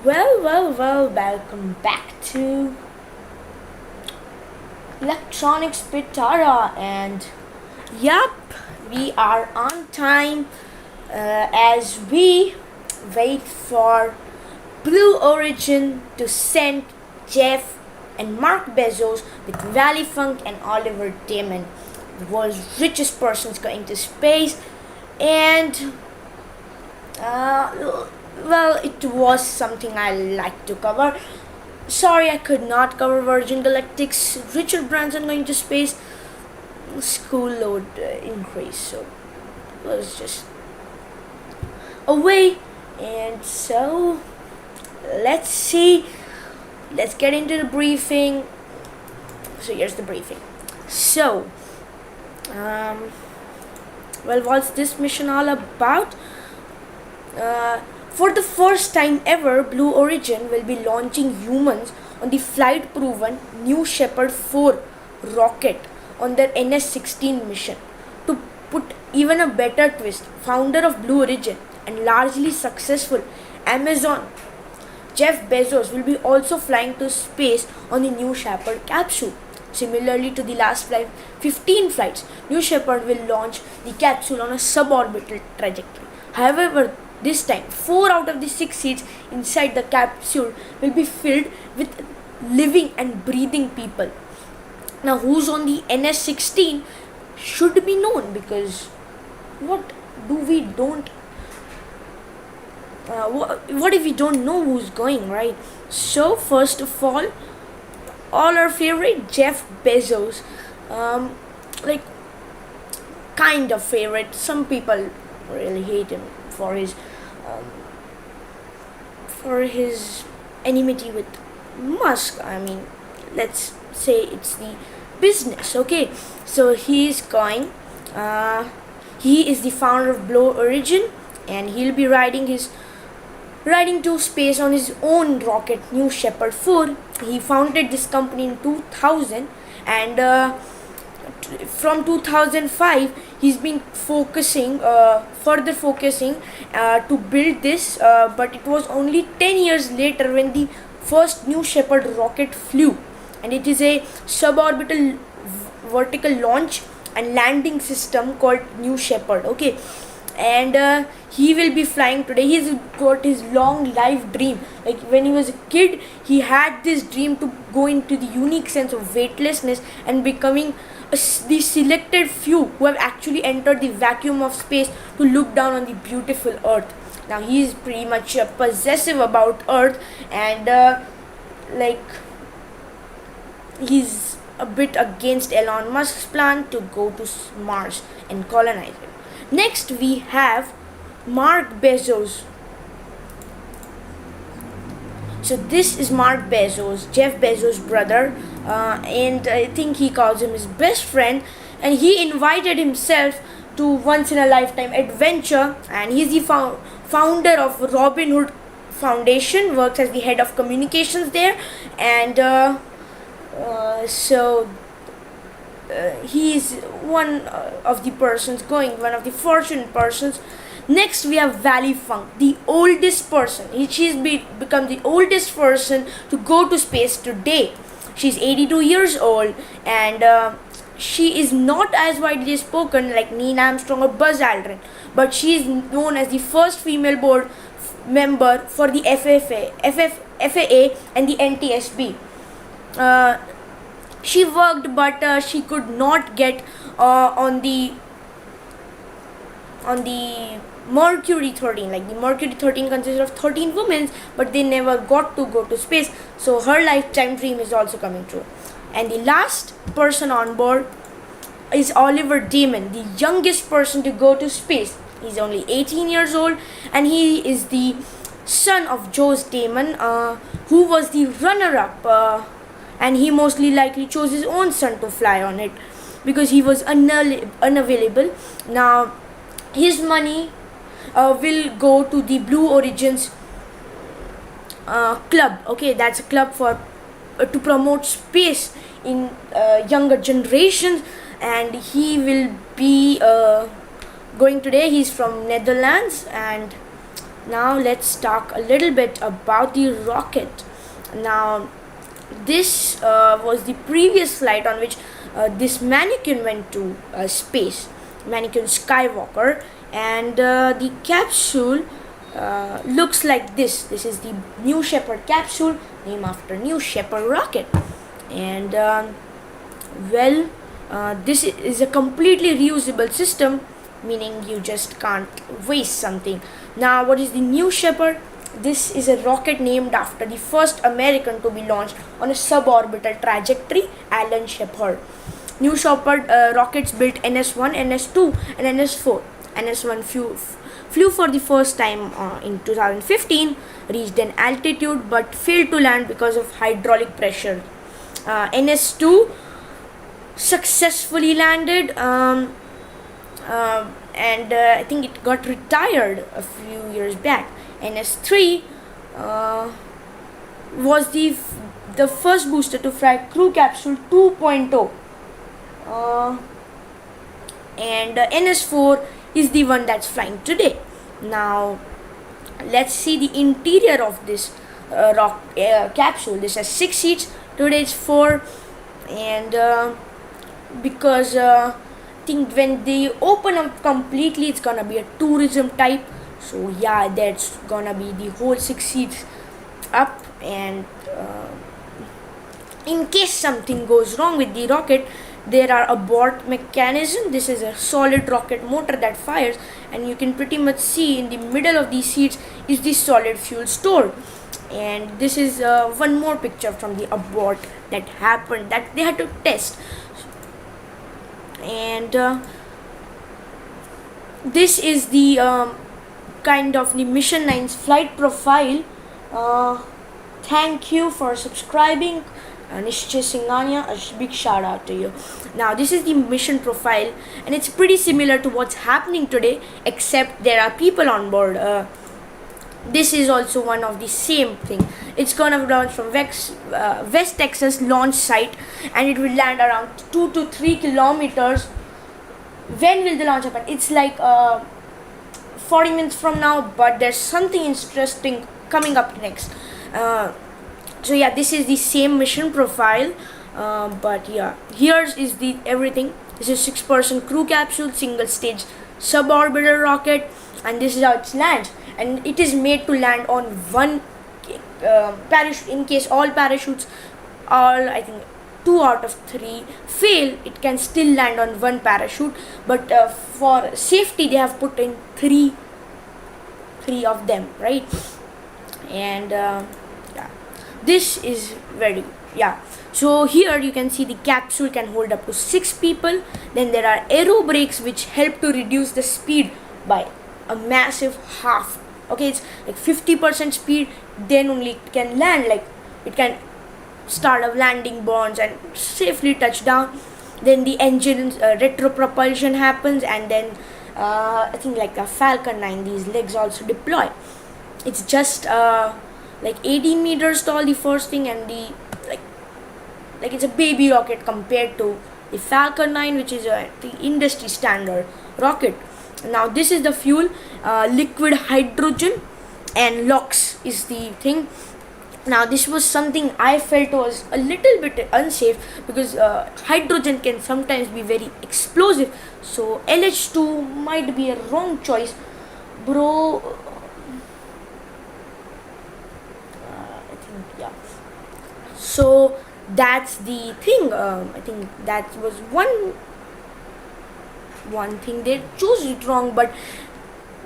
Welcome back to Electronics Pitara, and yup, we are on time as we wait for Blue Origin to send Jeff and Mark Bezos with Wally Funk and Oliver Daemen, the world's richest persons, going to space. And it was something I like to cover. Sorry, I could not cover Virgin Galactic's Richard Branson going to space. School load increase, so it was just away. And so, let's see. Let's get into the briefing. So here's the briefing. So, what's this mission all about? For the first time ever, Blue Origin will be launching humans on the flight-proven new Shephard 4 rocket on their NS-16 mission. To put even a better twist, founder of Blue Origin and largely successful Amazon, Jeff Bezos, will be also flying to space on the new Shepard capsule. Similarly to the last 15 flights, New Shepard will launch the capsule on a sub-orbital trajectory. However, this time, 4 out of the 6 seats inside the capsule will be filled with living and breathing people. Now, who's on the NS-16 should be known, because what if we don't know who's going, right? So, first of all our favorite Jeff Bezos, kind of favorite. Some people really hate him for his enmity with Musk. I mean, let's say it's the business. Okay, so he's going. He is the founder of Blue Origin, and he'll be riding to space on his own rocket, New Shepard 4. He founded this company in 2000, and from 2005 he's been further focusing to build this, but it was only 10 years later when the first New Shepard rocket flew, and it is a suborbital vertical launch and landing system called New Shepard. Okay, and he will be flying today. He's got his long life dream. Like when he was a kid, he had this dream to go into the unique sense of weightlessness and becoming the selected few who have actually entered the vacuum of space to look down on the beautiful Earth. Now he's pretty much possessive about Earth, and he's a bit against Elon Musk's plan to go to Mars and colonize it. Next, we have Mark Bezos. So this is Mark Bezos, Jeff Bezos' brother, and I think he calls him his best friend, and he invited himself to once in a lifetime adventure, and he's the founder of Robin Hood Foundation, works as the head of communications there, and he's one of the persons going, one of the fortunate persons. Next, we have Wally Funk, the oldest person. She's become the oldest person to go to space today. She's 82 years old, and she is not as widely spoken like Neil Armstrong or Buzz Aldrin, but she is known as the first female board member for the FAA and the NTSB. She worked, but she could not get on the Mercury 13. Like the Mercury 13 consists of 13 women, but they never got to go to space. So her lifetime dream is also coming true. And the last person on board is Oliver Daemen, the youngest person to go to space. He's only 18 years old, and he is the son of Joe Daemen, who was the runner-up, and he mostly likely chose his own son to fly on it because he was unavailable. Now, his money will go to the Blue Origins club. Okay, that's a club for to promote space in younger generations, and he will be going today. He's from Netherlands, and Now let's talk a little bit about the rocket. Now this was the previous flight on which this mannequin went to space, mannequin Skywalker, and the capsule looks like this. This is the new Shepherd capsule, named after new Shephard Rocket, and this is a completely reusable system, meaning you just can't waste something. Now, what is the new Shepard? This is a rocket named after the first American to be launched on a suborbital trajectory, Alan Shepard. New Shepard rockets built NS-1, NS-2, and NS-4. NS-1 flew for the first time in 2015, reached an altitude but failed to land because of hydraulic pressure. NS-2 successfully landed, and I think it got retired a few years back. NS-3 was the first booster to fly Crew Capsule 2.0, and NS-4 is the one that's flying today. Now let's see the interior of this capsule. This has 6 seats. Today it's 4, and because I think when they open up completely, it's gonna be a tourism type. So yeah, that's gonna be the whole 6 seats up, and in case something goes wrong with the rocket, there are abort mechanism. This is a solid rocket motor that fires, and you can pretty much see in the middle of these seats is the solid fuel stored. And this is one more picture from the abort that happened, that they had to test. And this is the kind of the Mission 9's flight profile. Thank you for subscribing, Nishchey Singhania. A big shout out to you. Now this is the mission profile, and it's pretty similar to what's happening today, except there are people on board. This is also one of the same thing. It's gonna launch from West Texas launch site, and it will land around 2 to 3 kilometers. When will the launch happen? It's like 40 minutes from now, but there's something interesting coming up next. So yeah, this is the same mission profile, but yeah, here's is the everything. This is 6-person crew capsule, single stage suborbital rocket, and this is how it lands. And it is made to land on one parachute. In case all parachutes, I think 2 out of 3 fail, it can still land on one parachute, but for safety they have put in three of them, right? And yeah, this is very, yeah. So here you can see the capsule can hold up to 6 people. Then there are aero brakes which help to reduce the speed by a massive half. Okay, it's like 50% speed, then only it can land, like it can start a landing bonds and safely touch down. Then the engine retro propulsion happens, and then I think like a Falcon 9, these legs also deploy. It's just like 18 meters tall, the first thing, and the like it's a baby rocket compared to the Falcon 9, which is the industry standard rocket. Now this is the fuel, liquid hydrogen and LOX is the thing. Now this was something I felt was a little bit unsafe, because hydrogen can sometimes be very explosive, so LH2 might be a wrong choice, bro. I think, yeah. So that's the thing. I think that was one thing they chose it wrong, but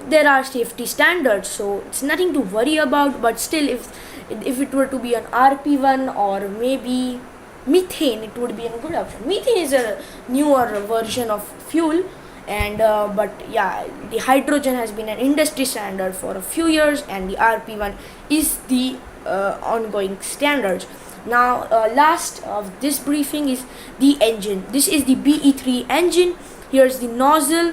there are safety standards, so it's nothing to worry about. But still, if it were to be an RP1 or maybe methane, it would be a good option. Methane is a newer version of fuel, and but yeah, the hydrogen has been an industry standard for a few years, and the RP1 is the ongoing standards. Now last of this briefing is the engine. This is the BE3 engine. Here's the nozzle,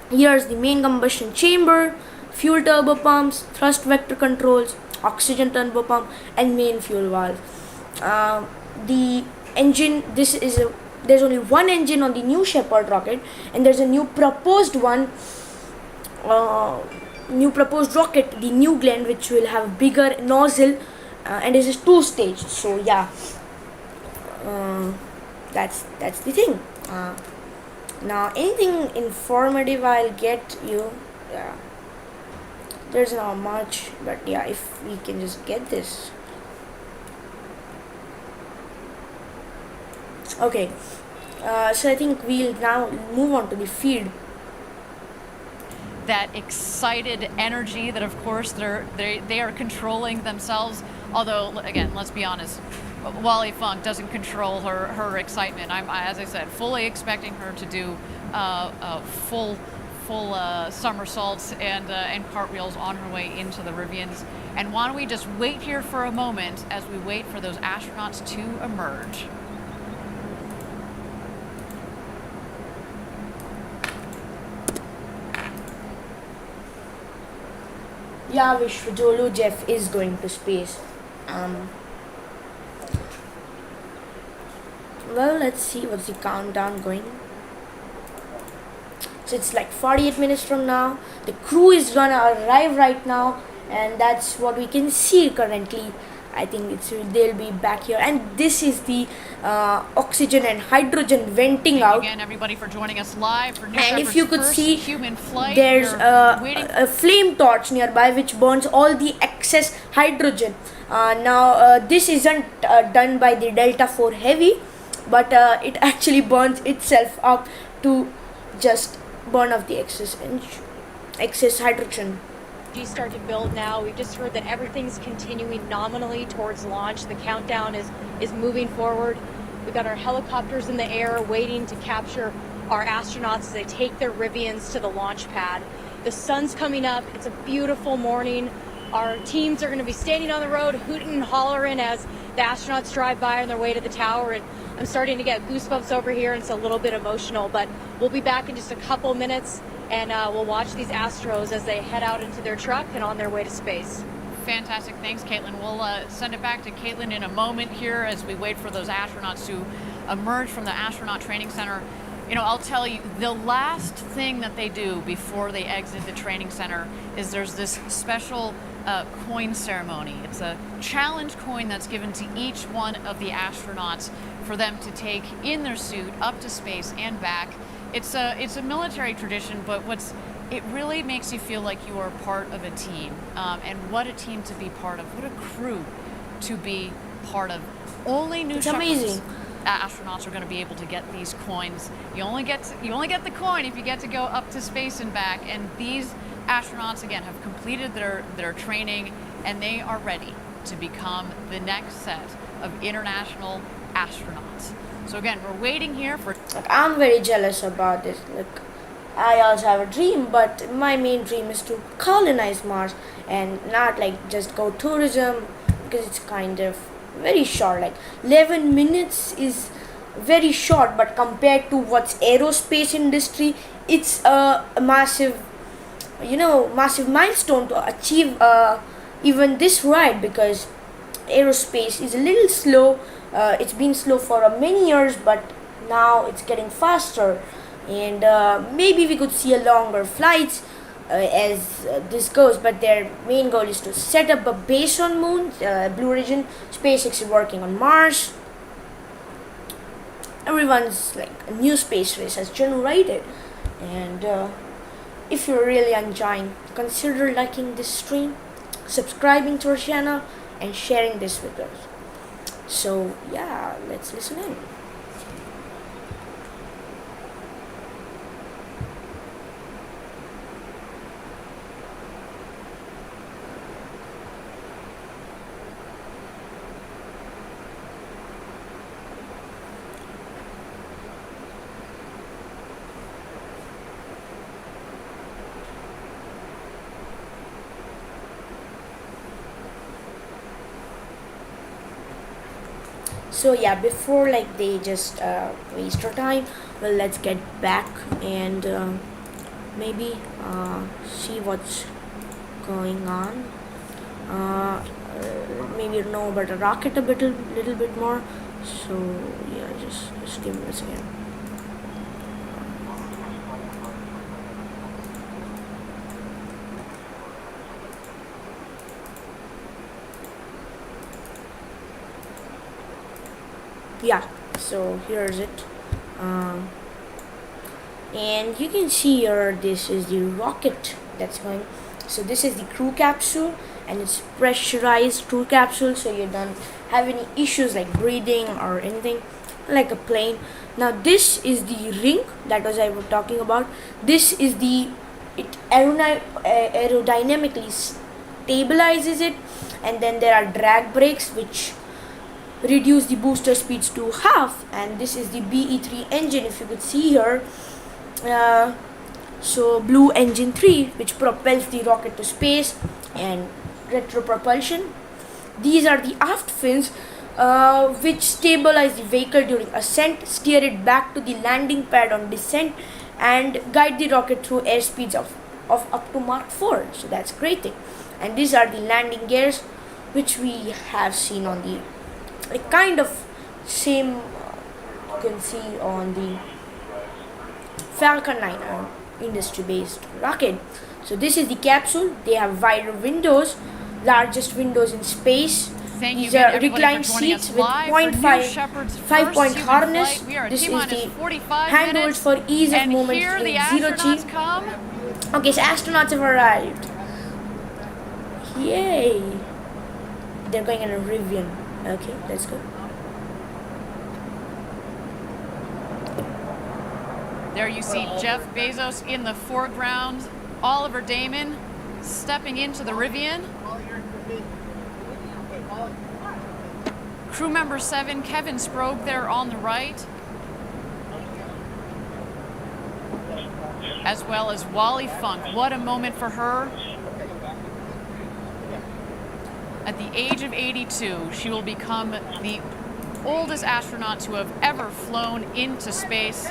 here's the main combustion chamber, fuel turbo pumps, thrust vector controls, oxygen turbo pump, and main fuel valve. The engine, there's only one engine on the new Shephard rocket, and there's a new proposed one new proposed rocket, the New Glenn, which will have bigger nozzle and is a 2-stage. So yeah, that's the thing. Now anything informative I'll get you. Yeah, there's not much, but yeah, if we can just get this. Okay, so I think we'll now move on to the feed. That excited energy that, of course, they are controlling themselves. Although, again, let's be honest, Wally Funk doesn't control her excitement. As I said, fully expecting her to do full somersaults and cartwheels on her way into the Rivians. And why don't we just wait here for a moment as we wait for those astronauts to emerge. Yeah, Vishwajolu, Jeff is going to space. Well, let's see what's the countdown going. So it's like 48 minutes from now. The crew is gonna arrive right now, and that's what we can see currently. I think they'll be back here, and this is the oxygen and hydrogen venting out. Again, everybody, for joining us live for New And Shepard's if you could first see, human flight. there's a flame torch nearby which burns all the excess hydrogen. Now this isn't done by the Delta 4 Heavy, but it actually burns itself up to just burn off the excess hydrogen. Start to build now. We've just heard that everything's continuing nominally towards launch. The countdown is moving forward. We've got our helicopters in the air waiting to capture our astronauts as they take their Rivians to the launch pad. The sun's coming up. It's a beautiful morning. Our teams are going to be standing on the road hooting and hollering as the astronauts drive by on their way to the tower, and I'm starting to get goosebumps over here, and it's a little bit emotional, but we'll be back in just a couple minutes, and we'll watch these Astros as they head out into their truck and on their way to space. Fantastic. Thanks, Caitlin. We'll send it back to Caitlin in a moment here as we wait for those astronauts to emerge from the astronaut training center. You know, I'll tell you, the last thing that they do before they exit the training center is there's this special coin ceremony. It's a challenge coin that's given to each one of the astronauts for them to take in their suit up to space and back. It's a military tradition, but it really makes you feel like you are part of a team. And what a team to be part of. What a crew to be part of. Only New Shepard's astronauts are going to be able to get these coins. You only get the coin if you get to go up to space and back. And these astronauts, again, have completed their training, and they are ready to become the next set of international astronauts. So again, we're waiting here for... I'm very jealous about this. I also have a dream, but my main dream is to colonize Mars and not just go tourism, because it's kind of very short. 11 minutes is very short, but compared to what's aerospace industry, it's a massive milestone to achieve even this ride, because aerospace is a little slow. It's been slow for many years, but now it's getting faster, and maybe we could see a longer flights as this goes. But their main goal is to set up a base on Moon. Blue Origin, SpaceX is working on Mars. Everyone's a new space race has generated, and if you're really enjoying, consider liking this stream, subscribing to our channel, and sharing this with us. So yeah, let's listen in. So yeah, before they just waste our time, well, let's get back and maybe see what's going on. Maybe know about the rocket a little bit more. So yeah, just give me a second. Yeah, so here's it. Um, and you can see here, this is the rocket that's going. So this is the crew capsule, and it's pressurized crew capsule, so you don't have any issues like breathing or anything like a plane. Now this is the ring that was I was talking about. This is the aerodynamically stabilizes it, and then there are drag brakes which reduce the booster speeds to half, and this is the BE3 engine, if you could see here. So blue engine 3, which propels the rocket to space, and retro propulsion. These are the aft fins, which stabilize the vehicle during ascent, steer it back to the landing pad on descent, and guide the rocket through airspeeds of up to Mark 4. So that's a great thing. And these are the landing gears, which we have seen on the kind of same you can see on the Falcon 9 industry-based rocket. So this is the capsule. They have wider windows, largest windows in space. Thank These you are again, everybody, reclined for joining seats us with live for New 0.5 Shepard's 5-point first human harness. flight. We are at This is T-minus the 45 handholds minutes, for ease of and movement here the in zero G. astronauts come. Okay, so astronauts have arrived. Yay! They're going in a Rivian. Okay, let's go. There you see Jeff Bezos in the foreground, Oliver Daemen stepping into the Rivian. Crew member 7, Kevin Sprogue there on the right. As well as Wally Funk. What a moment for her. At the age of 82, she will become the oldest astronaut to have ever flown into space.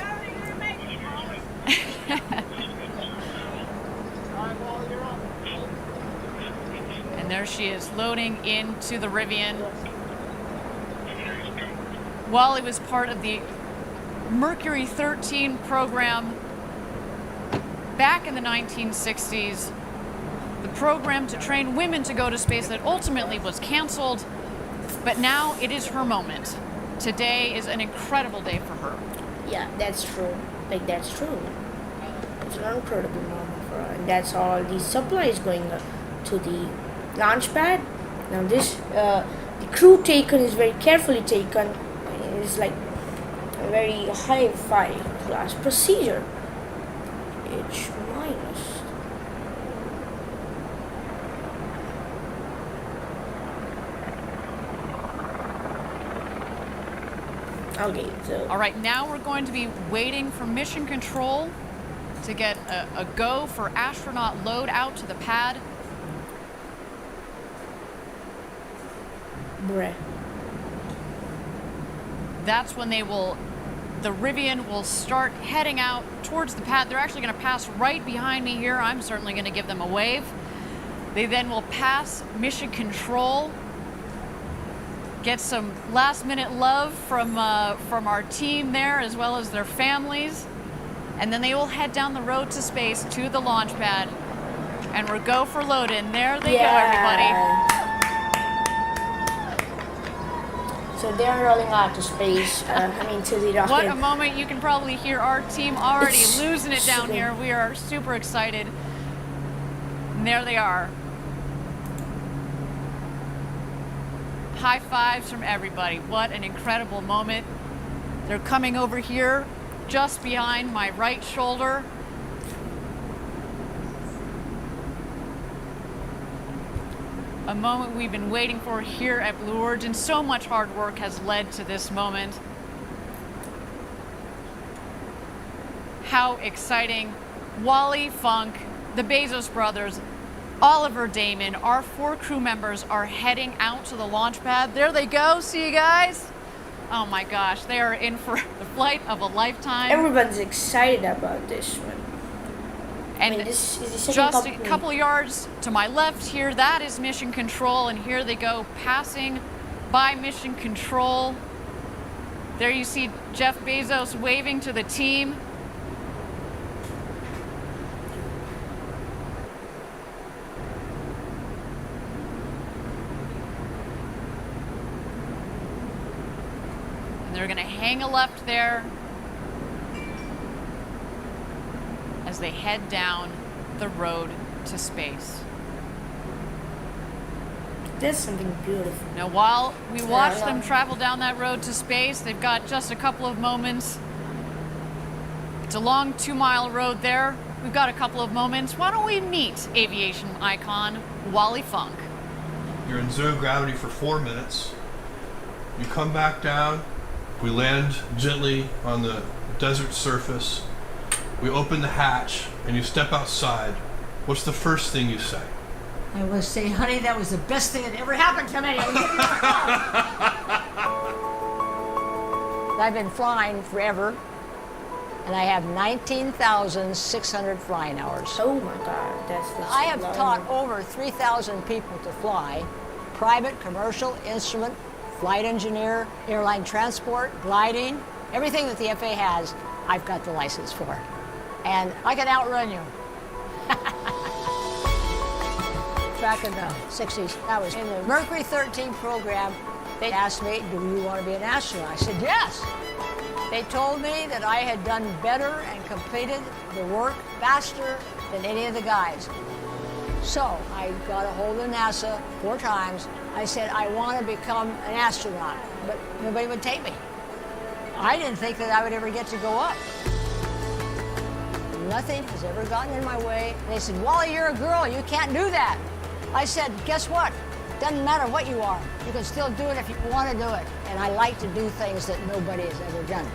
And there she is, loading into the Rivian. Wally was part of the Mercury 13 program back in the 1960s. The program to train women to go to space that ultimately was canceled. But now it is her moment. Today is an incredible day for her. Yeah, that's true. Like, that's true. It's an incredible moment for her. And that's all the supplies going to the launch pad. Now this, the crew taken is very carefully taken. It's like a very high-fi class procedure. H minus. Okay, so. All right, now we're going to be waiting for mission control to get a go for astronaut load out to the pad. Bruh. That's when the Rivian will start heading out towards the pad. They're actually going to pass right behind me here. I'm certainly going to give them a wave. They then will pass mission control, get some last-minute love from our team there, as well as their families, and then they will head down the road to space to the launch pad, and we'll go for load-in. There they go, everybody. So they're rolling out to space, to the rocket. What a moment. You can probably hear our team already It's losing it down here. We are super excited. And there they are. High fives from everybody. What an incredible moment. They're coming over here just behind my right shoulder. A moment we've been waiting for here at Blue Origin. So much hard work has led to this moment. How exciting. Wally Funk, the Bezos brothers, Oliver Daemen, our 4 crew members are heading out to the launch pad. There they go. See you guys. Oh my gosh, they are in for the flight of a lifetime. Everyone's excited about this one. And this is the second just company. a couple yards to my left here, that is mission control, and here they go, passing by mission control. There you see Jeff Bezos waving to the team. And they're going to hang a left there as they head down the road to space. There's something beautiful. Now, while we watch them travel down that road to space, they've got just a couple of moments. It's a long 2-mile road there. We've got a couple of moments. Why don't we meet aviation icon Wally Funk? You're in zero gravity for 4 minutes. You come back down. We land gently on the desert surface. We open the hatch and you step outside. What's the first thing you say? I will say, honey, that was the best thing that ever happened to me. I've been flying forever, and I have 19,600 flying hours. Oh my God, that's I have taught over 3,000 people to fly, private, commercial, instrument, flight engineer, airline transport, gliding, everything that the FAA has, I've got the license for. And I can outrun you. Back in the 60s, I was in the Mercury 13 program. They asked me, do you want to be an astronaut? I said, yes. They told me that I had done better and completed the work faster than any of the guys. So I got a hold of NASA 4 times. I said, I want to become an astronaut, but nobody would take me. I didn't think that I would ever get to go up. Nothing has ever gotten in my way. They said, Wally, you're a girl, you can't do that. I said, guess what? Doesn't matter what you are. You can still do it if you want to do it. And I like to do things that nobody has ever done.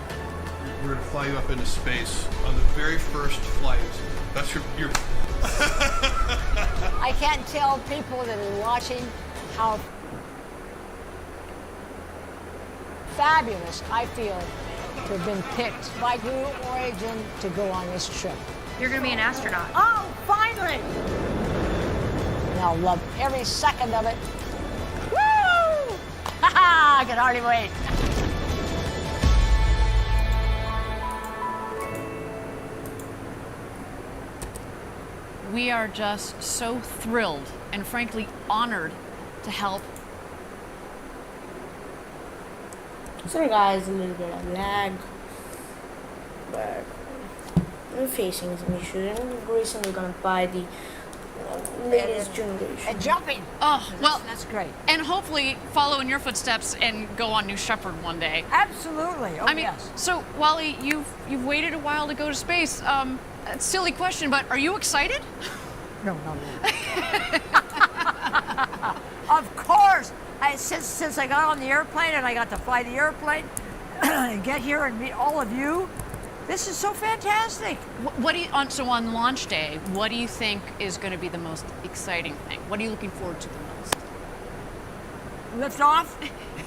We're going to fly you up into space on the very first flight. That's your I can't tell people that are watching how fabulous I feel to have been picked by Blue Origin to go on this trip. You're going to be an astronaut. Oh, finally! And I'll love every second of it. Woo! I can hardly wait. We are just so thrilled and frankly honored to help. Sorry guys, a little bit of lag, but I'm facing some issues and recently gonna buy the latest generation. And jumping. Oh, well, That's great. and hopefully follow in your footsteps and go on New Shepard one day. Absolutely. Oh, I mean, yes. so Wally, you've waited a while to go to space. A silly question, but are you excited? No. Of course. Since I got on the airplane and I got to fly the airplane and get here and meet all of you, this is so fantastic. What do you so on launch day? What do you think is going to be the most exciting thing? What are you looking forward to the most? Lift off,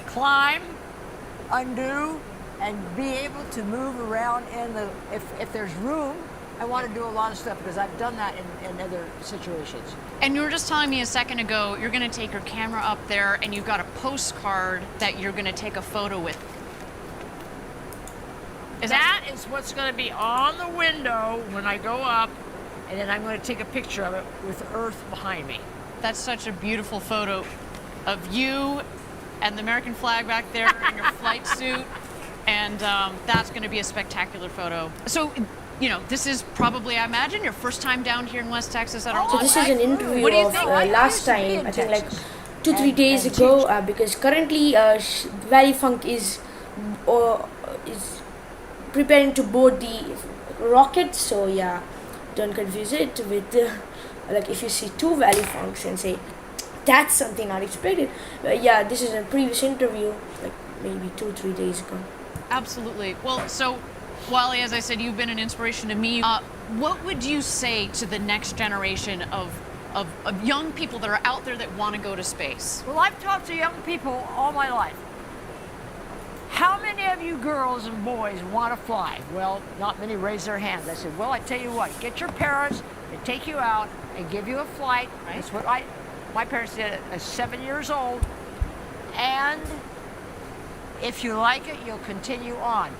climb, undo, and be able to move around in the. If there's room, I want to do a lot of stuff because I've done that in other situations. And you were just telling me a second ago, you're going to take your camera up there and you've got a postcard that you're going to take a photo with. That is what's going to be on the window when I go up, and then I'm going to take a picture of it with the Earth behind me. That's such a beautiful photo of you and the American flag back there in your flight suit. And that's going to be a spectacular photo. So, you know, this is probably, I imagine, your first time down here in West Texas at our So launch. this is an interview What do you of think? last time, I think like 2-3 days ago, because currently Wally Funk is preparing to board the rocket. So yeah, don't confuse it with like if you see 2 Wally Funks and say that's something not expected. Yeah, this is a previous interview, like maybe 2-3 days ago. Absolutely. Well, so Wally, as I said, you've been an inspiration to me. What would you say to the next generation of young people that are out there that want to go to space? Well, I've talked to young people all my life. How many of you girls and boys want to fly? Well, not many raised their hands. I said, well, I tell you what, get your parents to take you out and give you a flight. Right. That's what my parents did at 7 years old. And if you like it, you'll continue on.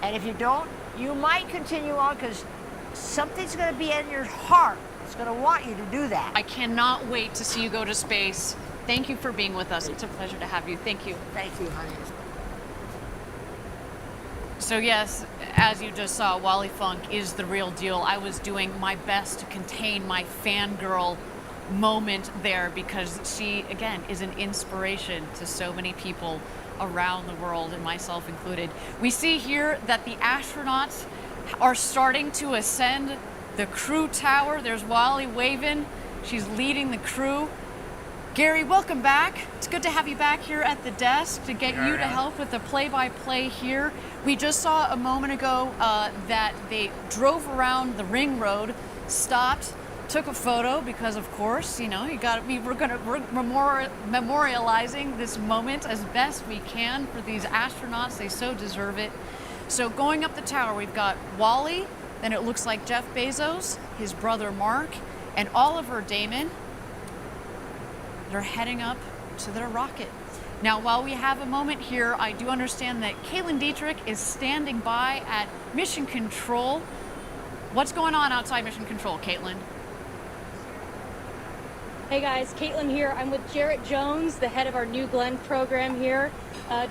And if you don't, you might continue on because something's going to be in your heart. It's going to want you to do that. I cannot wait to see you go to space. Thank you for being with us. It's a pleasure to have you. Thank you. Thank you, honey. So yes, as you just saw, Wally Funk is the real deal. I was doing my best to contain my fangirl moment there because she, again, is an inspiration to so many people around the world, and myself included. We see here that the astronauts are starting to ascend the crew tower. There's Wally waving. She's leading the crew. Gary, welcome back. It's good to have you back here at the desk to get you to help with the play-by-play here. We just saw a moment ago that they drove around the ring road, stopped, took a photo because, of course, you know, we're memorializing this moment as best we can for these astronauts. They so deserve it. So going up the tower, we've got Wally, then it looks like Jeff Bezos, his brother Mark, and Oliver Daemen. They're heading up to their rocket. Now, while we have a moment here, I do understand that Caitlin Dietrich is standing by at Mission Control. What's going on outside Mission Control, Caitlin? Hey guys, Caitlin here. I'm with Jarrett Jones, the head of our New Glenn program here.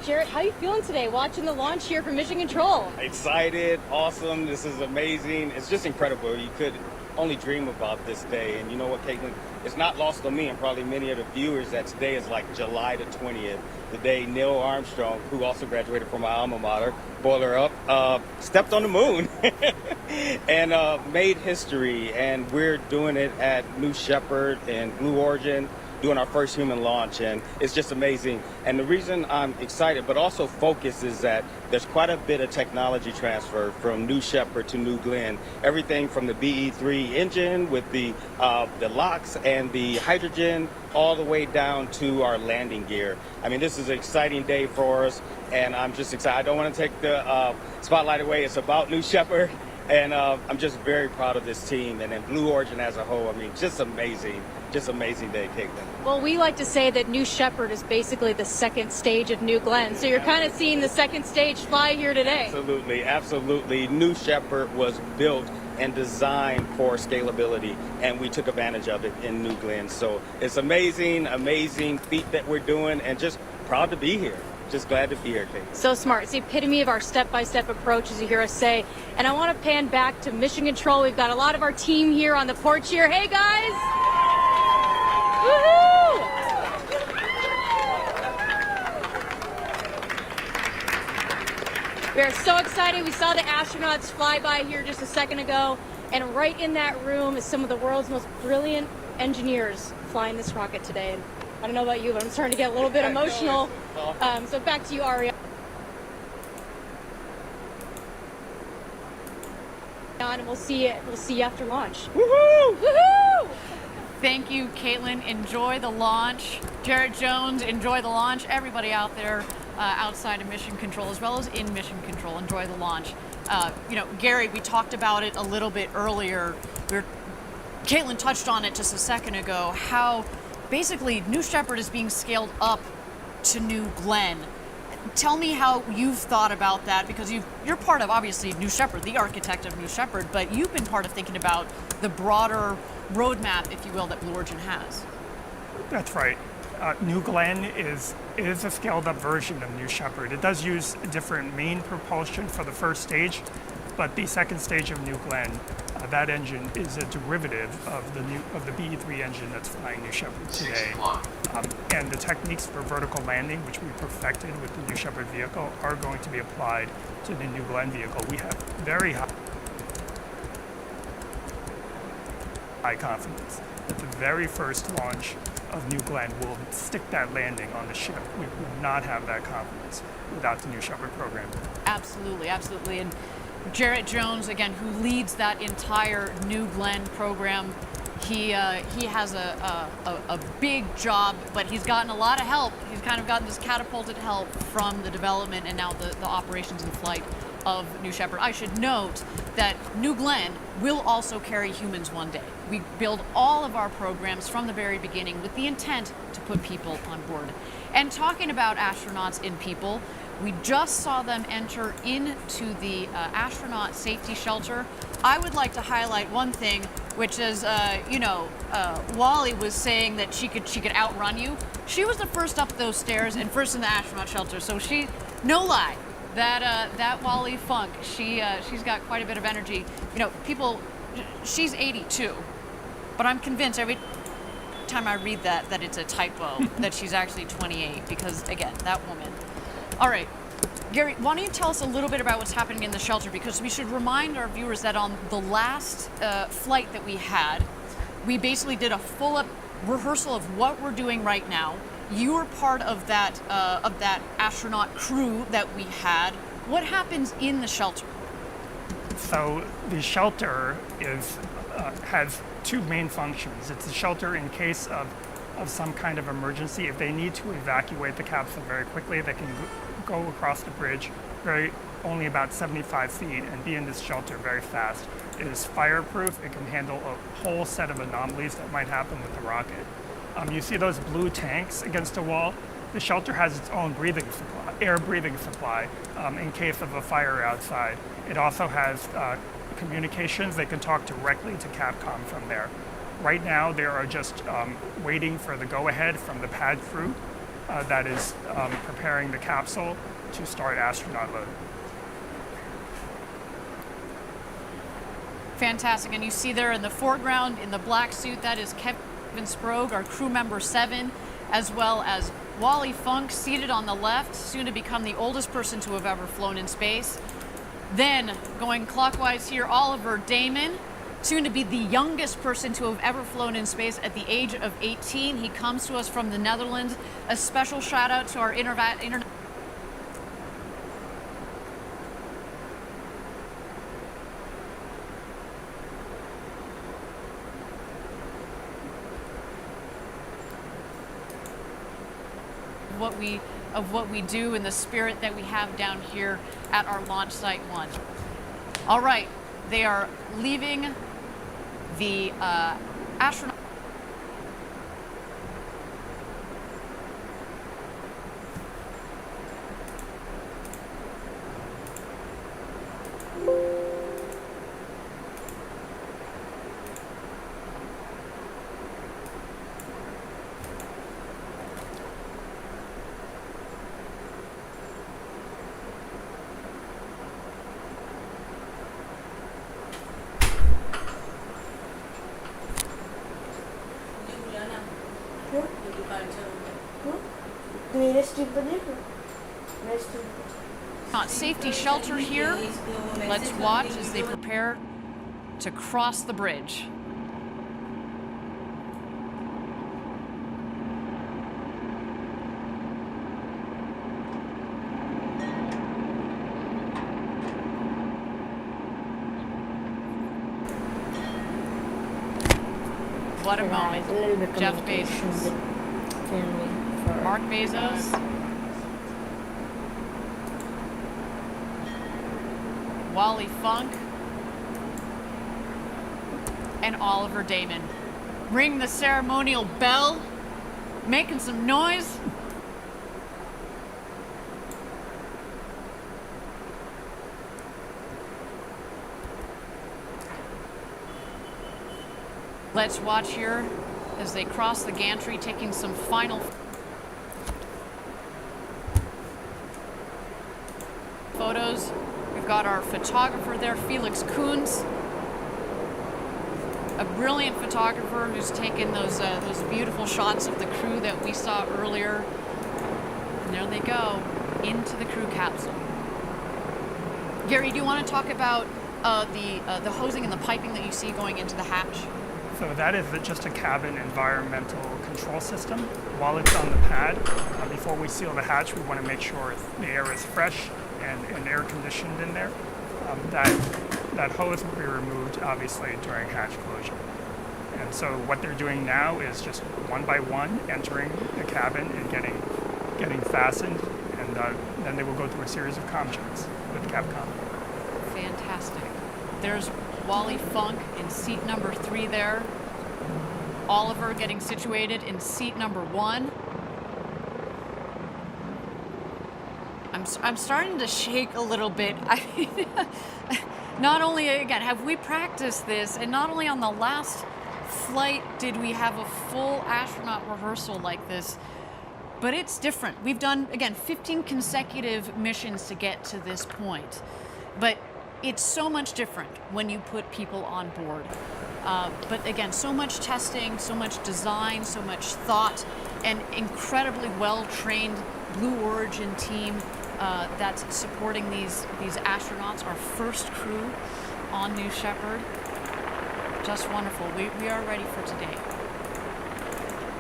Jarrett, how are you feeling today watching the launch here from Mission Control? Excited, awesome, this is amazing. It's just incredible. You could only dream about this day. And you know what, Caitlin? It's not lost on me and probably many of the viewers that today is like July the 20th, the day Neil Armstrong, who also graduated from my alma mater, Boiler Up, stepped on the moon and made history. And we're doing it at New Shepard and Blue Origin, doing our first human launch, and it's just amazing. And the reason I'm excited but also focused is that there's quite a bit of technology transfer from New Shepard to New Glenn. Everything from the BE-3 engine with the LOX and the hydrogen all the way down to our landing gear. I mean, this is an exciting day for us, and I'm just excited. I don't want to take the spotlight away. It's about New Shepard, and I'm just very proud of this team and then Blue Origin as a whole. I mean, just amazing. Just amazing day, Caitlin. Well, we like to say that New Shepard is basically the second stage of New Glenn. So you're kind of seeing the second stage fly here today. Absolutely, absolutely. New Shepard was built and designed for scalability, and we took advantage of it in New Glenn. So it's amazing, amazing feat that we're doing, and just proud to be here. Just glad to be here, Kate. So smart. It's the epitome of our step-by-step approach, as you hear us say. And I want to pan back to Mission Control. We've got a lot of our team here on the porch here. Hey, guys! Woohoo! We are so excited. We saw the astronauts fly by here just a second ago, and right in that room is some of the world's most brilliant engineers flying this rocket today. And I don't know about you, but I'm starting to get a little bit emotional. So back to you, Aria. And we'll see you after launch. Woohoo! Woohoo! Thank you, Caitlin. Enjoy the launch. Jarrett Jones, enjoy the launch. Everybody out there outside of Mission Control, as well as in Mission Control, enjoy the launch. You know, Gary, we talked about it a little bit earlier. Caitlin touched on it just a second ago, how basically New Shepard is being scaled up to New Glenn. Tell me how you've thought about that, because you're part of, obviously, New Shepard, the architect of New Shepard, but you've been part of thinking about the broader roadmap, if you will, that Blue Origin has. That's right. New Glenn is a scaled-up version of New Shepard. It does use different main propulsion for the first stage, but the second stage of New Glenn, that engine is a derivative of the BE-3 engine that's flying New Shepard today. And the techniques for vertical landing, which we perfected with the New Shepard vehicle, are going to be applied to the New Glenn vehicle. We have very high confidence that the very first launch of New Glenn will stick that landing on the ship. We would not have that confidence without the New Shepard program. Absolutely, absolutely. And Jarrett Jones, again, who leads that entire New Glenn program, he has a big job, but he's gotten a lot of help. He's kind of gotten this catapulted help from the development and now the operations and flight of New Shepard. I should note that New Glenn will also carry humans one day. We build all of our programs from the very beginning with the intent to put people on board. And talking about astronauts and people, we just saw them enter into the astronaut safety shelter. I would like to highlight one thing, which is, Wally was saying that she could outrun you. She was the first up those stairs and first in the astronaut shelter, so no lie, that Wally Funk, she's got quite a bit of energy. You know, people, she's 82, but I'm convinced every time I read that it's a typo, that she's actually 28, because again, that woman. All right, Gary, why don't you tell us a little bit about what's happening in the shelter, because we should remind our viewers that on the last flight that we had, we basically did a full-up rehearsal of what we're doing right now. You were part of that astronaut crew that we had. What happens in the shelter? So the shelter has two main functions. It's a shelter in case of some kind of emergency. If they need to evacuate the capsule very quickly, they can go across the bridge only about 75 feet and be in this shelter very fast. It is fireproof. It can handle a whole set of anomalies that might happen with the rocket. You see those blue tanks against the wall? The shelter has its own air breathing supply in case of a fire outside. It also has communications. They can talk directly to Capcom from there. Right now, they are just waiting for the go-ahead from the pad crew that is preparing the capsule to start astronaut load. Fantastic, and you see there in the foreground, in the black suit, that is Kevin Sprague, our crew member 7, as well as Wally Funk, seated on the left, soon to become the oldest person to have ever flown in space. Then, going clockwise here, Oliver Daemen, soon to be the youngest person to have ever flown in space at the age of 18. He comes to us from the Netherlands. A special shout out to our of what we do and the spirit that we have down here at our launch site 1. All right, they are leaving the astronaut. Safety shelter here. Let's watch as they prepare to cross the bridge. What a moment. Jeff Bezos. Mark Bezos. Wally Funk. And Oliver Daemen. Ring the ceremonial bell. Making some noise. Let's watch here as they cross the gantry, taking some final photos. We've got our photographer there, Felix Koons, a brilliant photographer who's taken those beautiful shots of the crew that we saw earlier. And there they go, into the crew capsule. Gary, do you want to talk about the hosing and the piping that you see going into the hatch? So that is just a cabin environmental control system. While it's on the pad, before we seal the hatch, we want to make sure the air is fresh and air conditioned in there. That hose will be removed, obviously, during hatch closure. And so what they're doing now is just one by one entering the cabin and getting fastened, and then they will go through a series of comm checks with Capcom. Fantastic. There's Wally Funk in seat number 3 there. Oliver getting situated in seat number 1. I'm starting to shake a little bit. I mean, not only, again, have we practiced this, and not only on the last flight did we have a full astronaut rehearsal like this, But it's different. We've done, again, 15 consecutive missions to get to this point. But it's so much different when you put people on board. But again, so much testing, so much design, so much thought, and incredibly well-trained Blue Origin team that's supporting these astronauts, our first crew on New Shepard. Just wonderful. We are ready for today.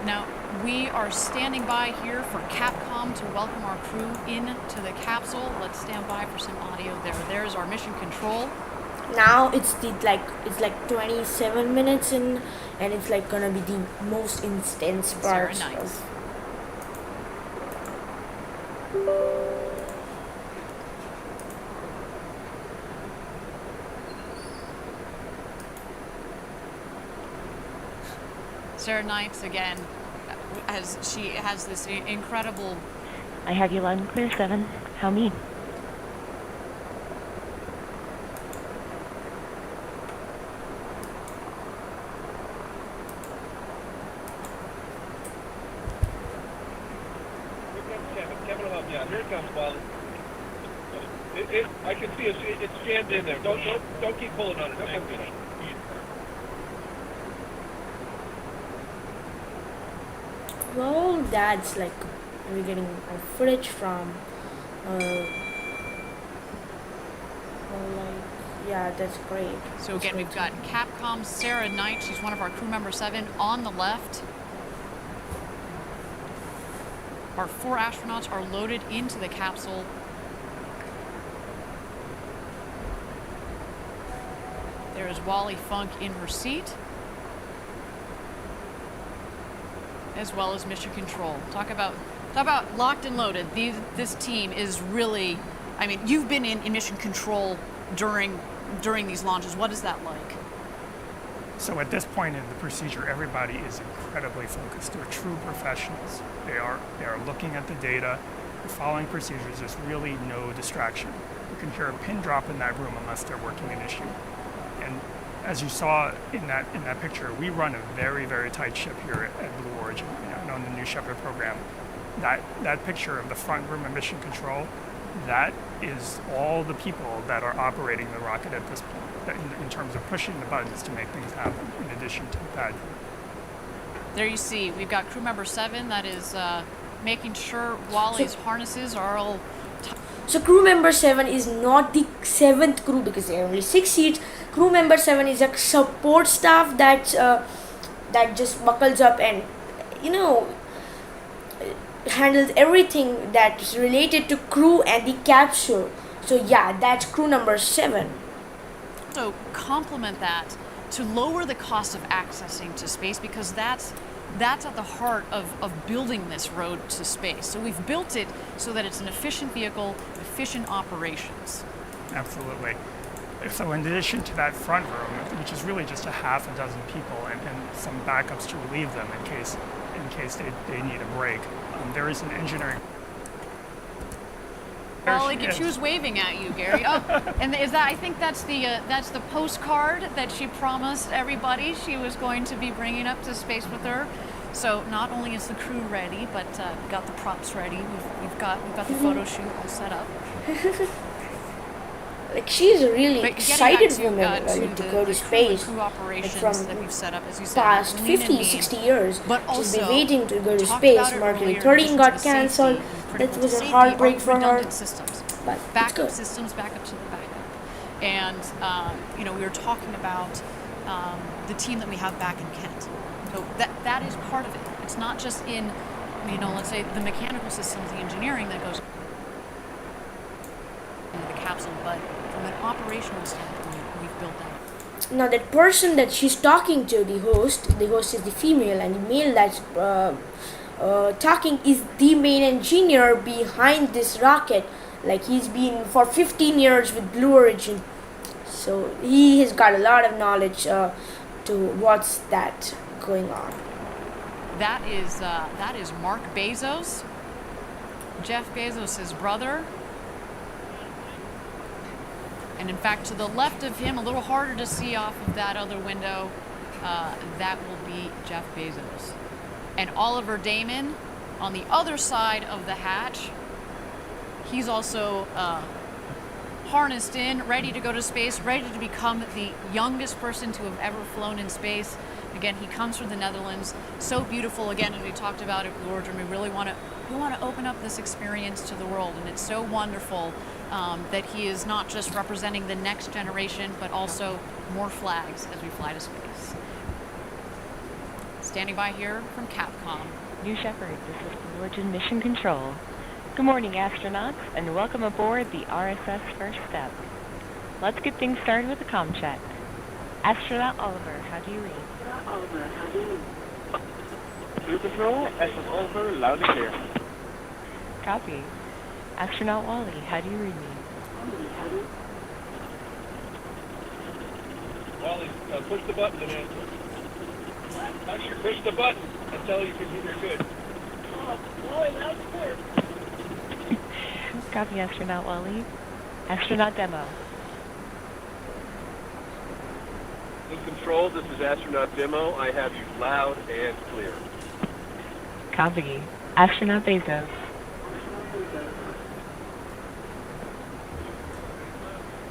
Now, we are standing by here for Capcom to welcome our crew into the capsule. Let's stand by for some audio there. There's our mission control. Now it's like 27 minutes in, and it's like gonna be the most intense part of. Sarah Knights again, as she has this incredible. I have you loud and clear, 7. How me? Kevin will help you out. Here it comes, Wally. I can see it's jammed in there. Don't keep pulling on it. Okay. Well, that's like we're getting our footage from. Yeah, that's great. So again, we've got Capcom's Sarah Knight. She's one of our crew member 7 on the left. Our 4 astronauts are loaded into the capsule. There is Wally Funk in her seat, as well as mission control. Talk about locked and loaded. This team is really, I mean, you've been in mission control during these launches. What is that like? So at this point in the procedure, everybody is incredibly focused. They're true professionals. They are looking at the data, they're following procedures. There's really no distraction. You can hear a pin drop in that room unless they're working an issue. And as you saw in that picture, we run a very, very tight ship here at Blue Origin, on the New Shepard program. That picture of the front room of mission control, that is all the people that are operating the rocket at this point, in terms of pushing the buttons to make things happen, in addition to that. There you see, we've got crew member 7 that is making sure Wally's harnesses are all. So crew member 7 is not the 7th crew because there are only 6 seats. Crew member 7 is a support staff that just buckles up and handles everything that's related to crew and the capsule. So yeah, that's crew number 7. So complement that to lower the cost of accessing to space, because that's at the heart of building this road to space. So we've built it so that it's an efficient vehicle, efficient operations. Absolutely. So in addition to that front room, which is really just a half a dozen people and some backups to relieve them in case they need a break, there is an engineering. Oh, she was waving at you, Gary. Oh, and is that? I think that's the postcard that she promised everybody she was going to be bringing up to space with her. So not only is the crew ready, but we've got the props ready. We've got the photo shoot all set up. Like she's a really excited woman to go to space. Crew operations from that we've set up, as you said, past 50, 60 years. But she's also been waiting to go to space. Mercury 13 got cancelled. That was a heartbreak for her. Systems. But backup systems, backup to the backup. And we were talking about the team that we have back in Kent. So that is part of it. It's not just in, let's say the mechanical systems, the engineering that goes into the capsule, but from an operational standpoint, we've built that. Now that person that she's talking to, the host is the female, and the male that's talking is the main engineer behind this rocket. Like he's been for 15 years with Blue Origin, so he has got a lot of knowledge to what's that going on. That is Mark Bezos, Jeff Bezos' brother. And in fact, to the left of him, a little harder to see off of that other window, that will be Jeff Bezos. And Oliver Daemen On the other side of the hatch, he's also harnessed in, ready to go to space, ready to become the youngest person to have ever flown in space. Again, he comes from the Netherlands. So beautiful. Again, as we talked about at Blue Origin, we really want to open up this experience to the world, and it's so wonderful that he is not just representing the next generation, but also more flags as we fly to space. Standing by here from Capcom. New Shepard, this is Blue Origin Mission Control. Good morning, astronauts, and welcome aboard the RSS First Step. Let's get things started with a comm check. Astronaut Oliver, how do you read? Oliver, how do you Blue Control, SS Oliver, loud and clear. Copy. Astronaut Wally, how do you read me? Wally, push the button and answer. Actually, push the button until you can hear you're good. Wally, loud and clear. Copy, Astronaut Wally. Astronaut Demo. Blue Control, this is Astronaut Demo. I have you loud and clear. Copy. Astronaut Bezos.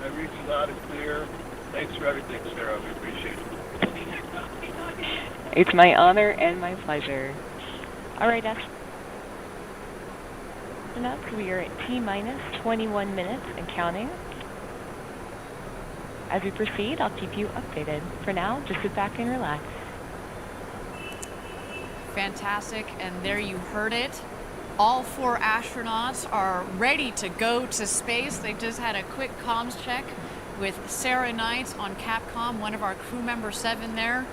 I read you loud and clear. Thanks for everything, Sarah. We appreciate it. It's my honor and my pleasure. All right, astronauts, we are at T-minus 21 minutes and counting. As we proceed, I'll keep you updated. For now, just sit back and relax. Fantastic, and there you heard it. All 4 astronauts are ready to go to space. They just had a quick comms check with Sarah Knight on Capcom, one of our crew member 7 there.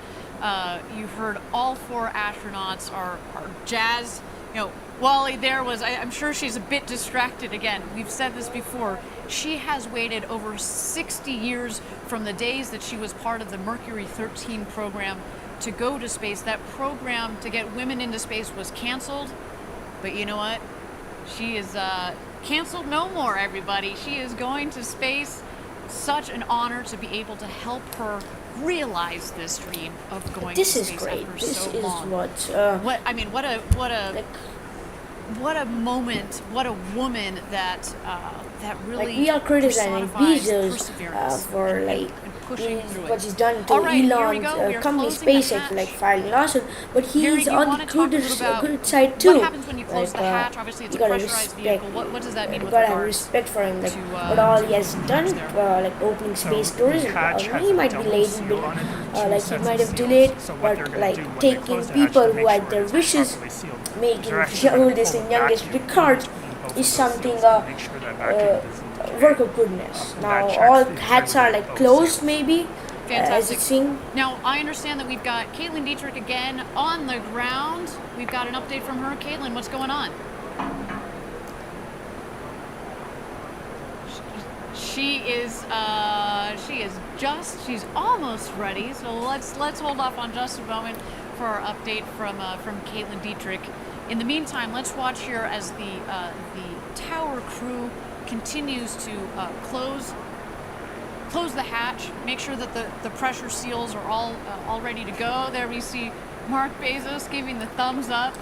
You heard all 4 astronauts are jazzed. You know, Wally there was, I'm sure she's a bit distracted again. We've said this before. She has waited over 60 years from the days that she was part of the Mercury 13 program to go to space. That program to get women into space was canceled. But you know what? She is canceled no more, everybody. She is going to space. Such an honor to be able to help her realize this dream of going to space. This is great. After This so is long. what I mean, what a moment, what a woman that that really like we are criticizing personifies Bezos perseverance for like and pushing through what it. he's done to All right, here we Elon's go. We are company closing the SpaceX, hatch. like filing lawsuit, but Gary, he's do you on wanna the talk a good, little about good side too. What happens when you close the hatch? Obviously, it's a you gotta pressurized respect, vehicle. What does that mean you with gotta have regards respect for him, like to, what all he has done, there? like opening So space the tourism. hatch has He a might be double late, seal on it. There are two like he sets might of have seals. delayed, So what but they're gonna do like when they taking close the hatch people to who make had sure their it's wishes, properly sealed, making they're actually the gonna oldest pull and the youngest vacuum Picard in both of is those something seals to make sure that vacuum doesn't work of goodness. that Now checks all the hats are integrity like of closed seals. maybe, as Fantastic. it seems. Now, I understand that we've got Caitlin Dietrich again on the ground. We've got an update from her. Caitlin, what's going on? She's almost ready. So let's hold off on just a moment for our update from Caitlin Dietrich. In the meantime, let's watch here as the tower crew continues to close the hatch, make sure that the pressure seals are all ready to go. There we see Mark Bezos giving the thumbs up.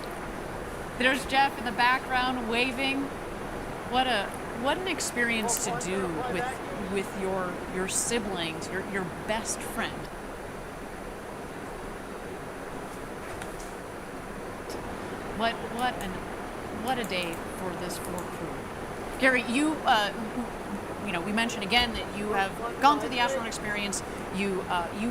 There's Jeff in the background waving. What an experience to do with your siblings, your best friend. What a day for this floor crew. Gary, you we mentioned again that you have gone through the astronaut experience. You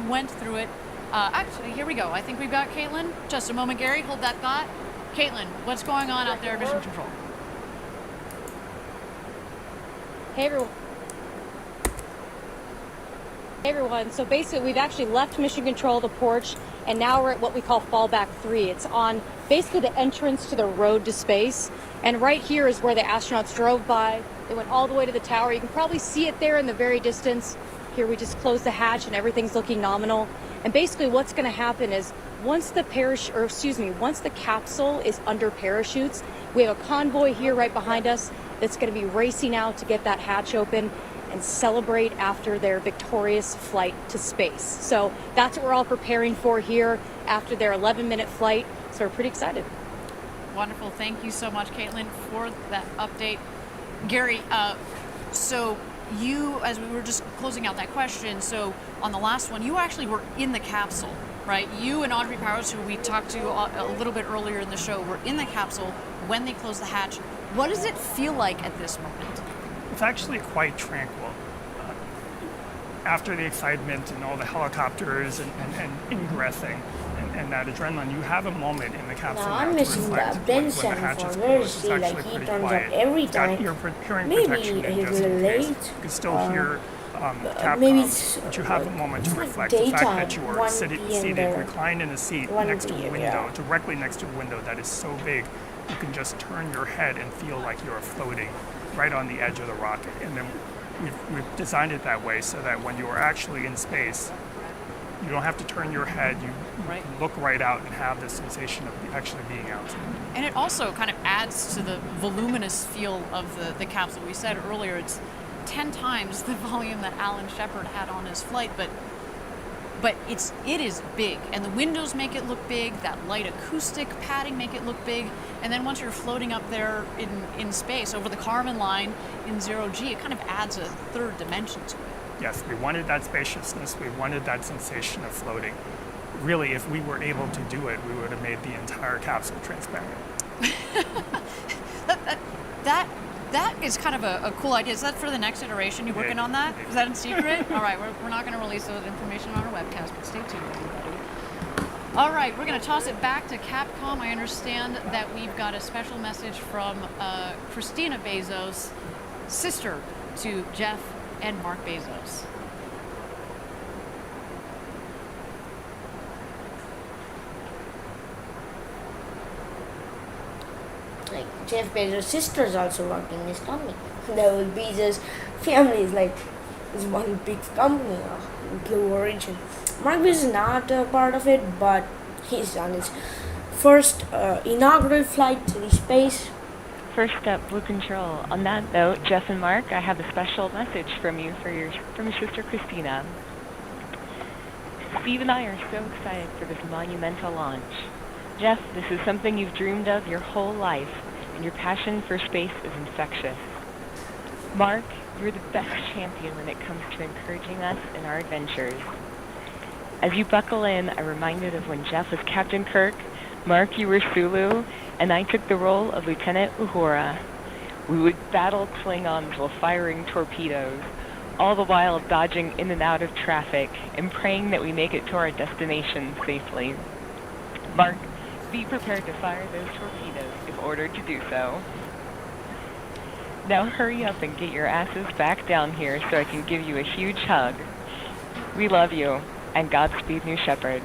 went through it. Actually, here we go. I think we've got Caitlin. Just a moment, Gary. Hold that thought. Caitlin, what's going on out there at Mission Control? Hey everyone. So basically, we've actually left Mission Control, the porch, and now we're at what we call fallback 3. It's on basically the entrance to the road to space. And right here is where the astronauts drove by. They went all the way to the tower. You can probably see it there in the very distance. Here we just closed the hatch and everything's looking nominal. And basically what's going to happen is once the capsule is under parachutes, we have a convoy here right behind us that's going to be racing out to get that hatch open and celebrate after their victorious flight to space. So that's what we're all preparing for here after their 11-minute flight. So we're pretty excited. Wonderful. Thank you so much, Caitlin, for that update. Gary, so you, as we were just closing out that question, so on the last one, you actually were in the capsule, right? You and Audrey Powers, who we talked to a little bit earlier in the show, were in the capsule when they closed the hatch. What does it feel like at this moment? It's actually quite tranquil. After the excitement and all the helicopters and ingressing and that adrenaline, you have a moment in the capsule. Now I'm missing the Ben 74. Where is he? Like, he turns up every time. Maybe he's a little late. You can still hear maybe Capcom, but you have a moment to reflect the daytime, fact that you are 1 seated, there. reclined in a seat 1 next to a p.m., window, yeah. directly next to a window that is so big, you can just turn your head and feel like you're floating right on the edge of the rocket. And then we've designed it that way so that when you are actually in space, you don't have to turn your head, you Right. can look right out and have the sensation of actually being out. And it also kind of adds to the voluminous feel of the capsule. We said earlier it's 10 times the volume that Alan Shepard had on his flight, but it is big, and the windows make it look big, that light acoustic padding make it look big, and then once you're floating up there in space over the Kármán line in 0G, it kind of adds a third dimension to it. Yes, we wanted that spaciousness, we wanted that sensation of floating. Really, if we were able to do it, we would have made the entire capsule transparent. That is kind of a cool idea. Is that for the next iteration? You working on that? Is that in secret? All right, we're not going to release that information on our webcast, but stay tuned, everybody. All right, we're going to toss it back to Capcom. I understand that we've got a special message from Christina Bezos, sister to Jeff and Mark Bezos. Like, Jeff Bezos' sister is also working in this company. The whole Bezos family is one big company of Blue Origin. Mark Bezos is not a part of it, but he's on his first inaugural flight to the space. First up, Blue Control. On that note, Jeff and Mark, I have a special message from you from your sister Christina. Steve and I are so excited for this monumental launch. Jeff, this is something you've dreamed of your whole life, and your passion for space is infectious. Mark, you're the best champion when it comes to encouraging us in our adventures. As you buckle in, I'm reminded of when Jeff was Captain Kirk, Mark, you were Sulu, and I took the role of Lieutenant Uhura. We would battle Klingons while firing torpedoes, all the while dodging in and out of traffic and praying that we make it to our destination safely. Mark, be prepared to fire those torpedoes if ordered to do so. Now hurry up and get your asses back down here so I can give you a huge hug. We love you, and Godspeed, New Shepard.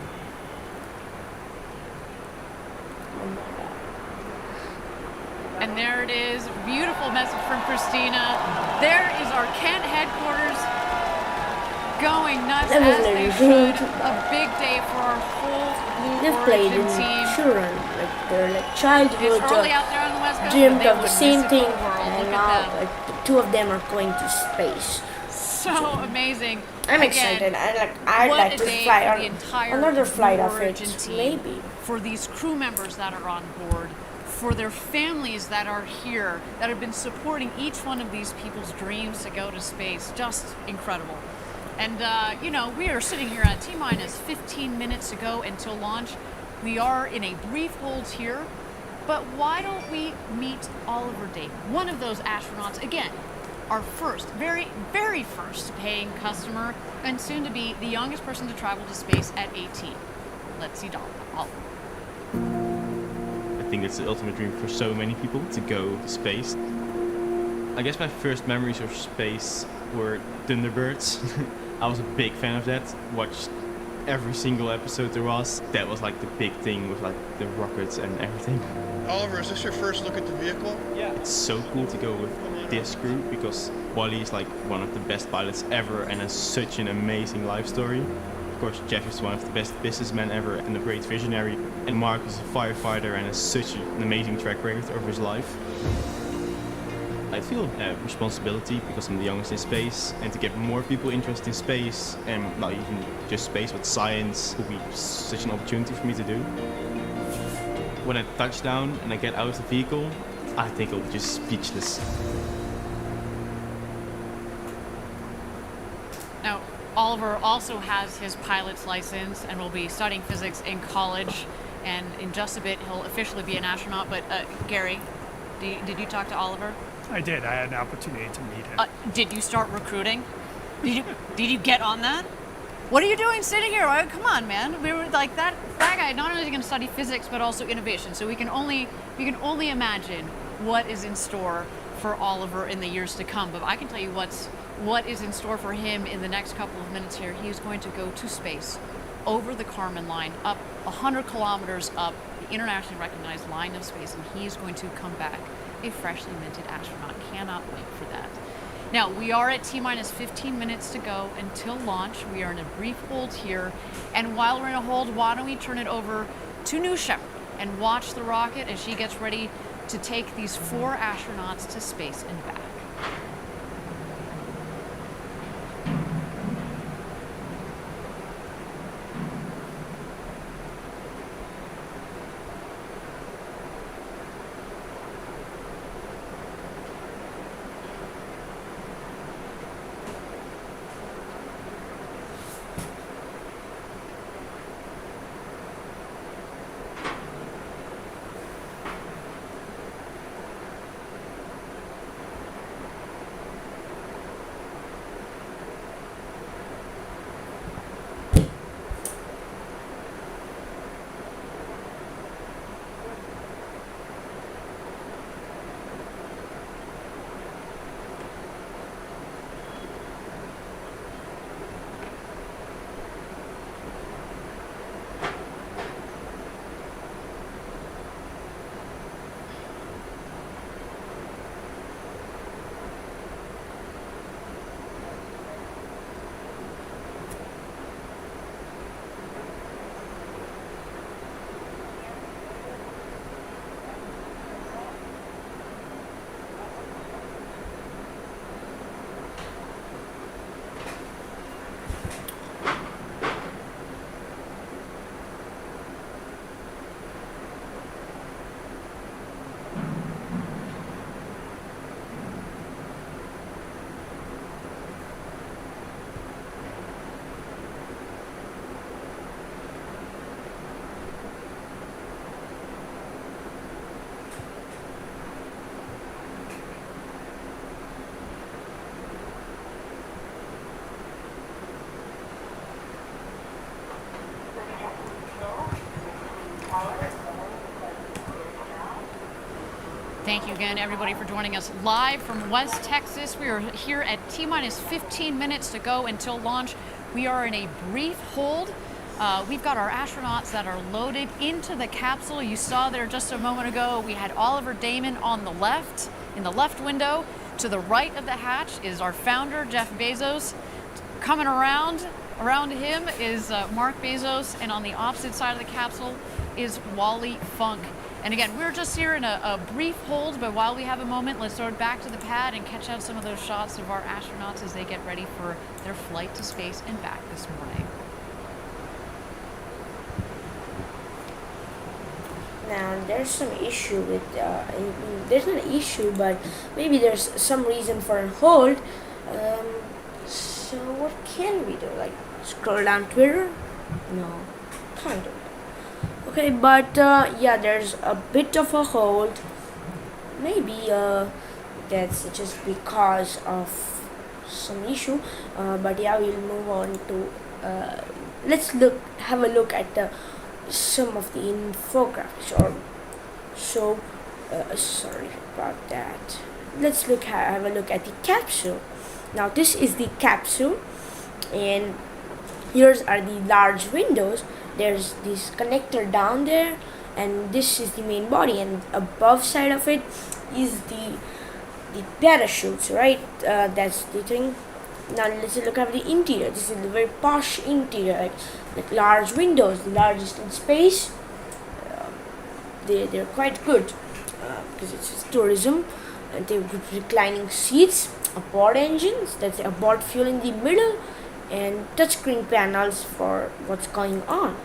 And there it is, beautiful message from Christina. There is our Kent headquarters going nuts as they should. A big day for our whole Blue They've played Origin in team. children, like they're like childhood It's early out there on the West Coast, dreamed but they of the would same miss it for thing, the world. and Look now at them. like the two of them are going to space. So amazing. I'm Again, excited. I'd what like a to day fly for on the entire another flight Blue of it, Origin team, maybe. for these crew members that are on board, for their families that are here, that have been supporting each one of these people's dreams to go to space. Just incredible. And, we are sitting here at T-minus 15 minutes to go until launch. We are in a brief hold here, but why don't we meet Oliver Daemen, one of those astronauts, again, our first, very, very first paying customer, and soon to be the youngest person to travel to space at 18. Let's see Oliver. I think it's the ultimate dream for so many people to go to space. I guess my first memories of space were Thunderbirds. I was a big fan of that. Watched every single episode there was. That was like the big thing with like the rockets and everything. Oliver, is this your first look at the vehicle? Yeah. It's so cool to go with this group because Wally is like one of the best pilots ever and has such an amazing life story. Of course, Jeff is one of the best businessmen ever and a great visionary. And Mark is a firefighter and has such an amazing track record over his life. I feel responsibility because I'm the youngest in space, and to get more people interested in space, and not even just space, but science, would be such an opportunity for me to do. when I touch down and I get out of the vehicle, I think I'll be just speechless. Now, Oliver also has his pilot's license and will be studying physics in college. And in just a bit, he'll officially be an astronaut. But Gary, did you talk to Oliver? I did. I had an opportunity to meet him. Did you start recruiting? Did you get on that? What are you doing sitting here? Come on, man. We were like that guy. Not only is he going to study physics, but also innovation. So we can only imagine what is in store for Oliver in the years to come. But I can tell you what is in store for him in the next couple of minutes here. He is going to go to space, over the Kármán line, up 100 kilometers up the internationally recognized line of space, and he is going to come back a freshly minted astronaut. Cannot wait for that. Now, we are at T-minus 15 minutes to go until launch. We are in a brief hold here. And while we're in a hold, why don't we turn it over to New Shepard and watch the rocket as she gets ready to take these 4 astronauts to space and back. Thank you again, everybody, for joining us live from West Texas. We are here at T-minus 15 minutes to go until launch. We are in a brief hold. We've got our astronauts that are loaded into the capsule. You saw there just a moment ago, we had Oliver Daemen on the left, in the left window. To the right of the hatch is our founder, Jeff Bezos. Coming around him is Mark Bezos, and on the opposite side of the capsule is Wally Funk. And again, we're just here in a brief hold, but while we have a moment, let's throw it back to the pad and catch out some of those shots of our astronauts as they get ready for their flight to space and back this morning. Now, there's some issue with, there's not an issue, but maybe there's some reason for a hold. So what can we do? Like, scroll down Twitter? No, can't do it. Okay, but yeah, there's a bit of a hold. Maybe that's just because of some issue. But yeah, we'll move on to let's have a look at some of the infographics. Sorry about that. Let's have a look at the capsule. Now this is the capsule, and here's are the large windows. There's this connector down there, and this is the main body, and above side of it is the parachutes, right? That's the thing. Now let's look at the interior. This is a very posh interior, like large windows, the largest in space. They're quite good because it's tourism. They've got reclining seats, abort engines, that's abort fuel in the middle, and touchscreen panels for what's going on.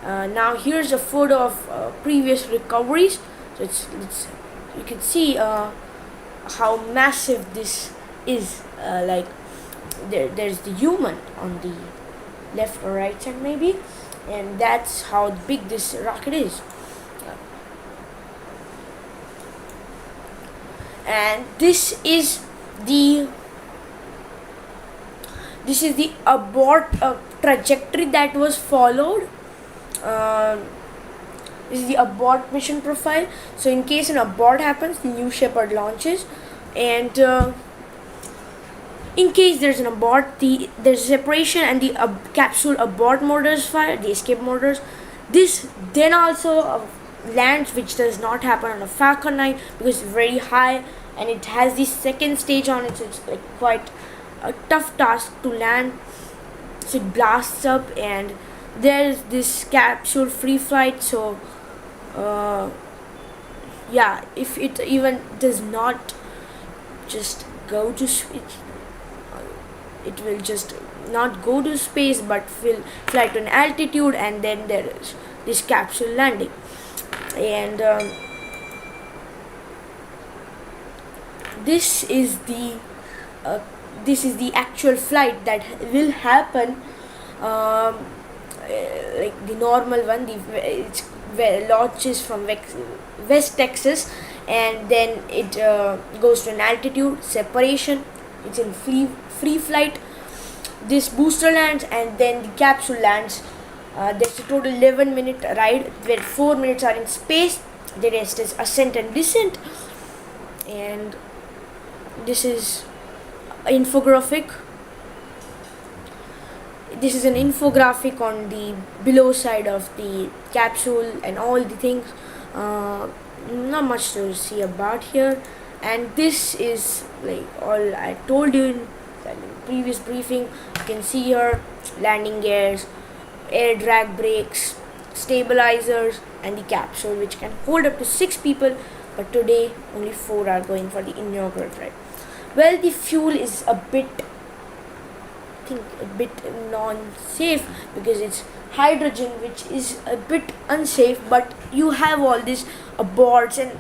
Now here's a photo of previous recoveries. So you can see how massive this is. Like there's the human on the left or right side maybe, and that's how big this rocket is. And this is the abort trajectory that was followed. This is the abort mission profile. So in case an abort happens, the new Shepard launches, and in case there's an abort, there's a separation, and the capsule abort motors fire, the escape motors. This then also lands, which does not happen on a Falcon 9 because it's very high and it has the second stage on it, so it's like quite a tough task to land. So it blasts up, and there's this capsule free flight. So yeah, if it even does not just go to it will just not go to space but will fly to an altitude, and then there is this capsule landing. And this is the actual flight that will happen, like the normal one. It launches from West Texas, and then it goes to an altitude separation. It's in free flight. This booster lands, and then the capsule lands. There's a total 11-minute ride where 4 minutes are in space. The rest is ascent and descent. And this is an infographic. This is an infographic on the below side of the capsule and all the things. Not much to see about here. And this is like all I told you in the previous briefing. You can see here landing gears, air drag brakes, stabilizers, and the capsule, which can hold up to 6 people, but today only 4 are going for the inaugural ride. Well, the fuel is a bit non-safe because it's hydrogen, which is a bit unsafe, but you have all these aborts, and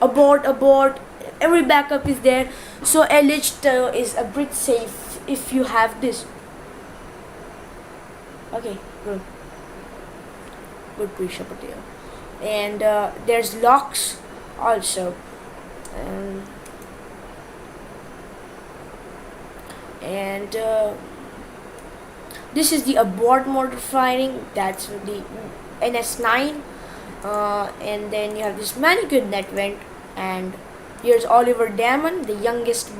abort, every backup is there. So LH is a bit safe if you have this. Okay, good pre-Shepard here. And there's locks also. And this is the abort motor firing. That's the NS9. And then you have this manicured net vent, and here's Oliver Daemen, the youngest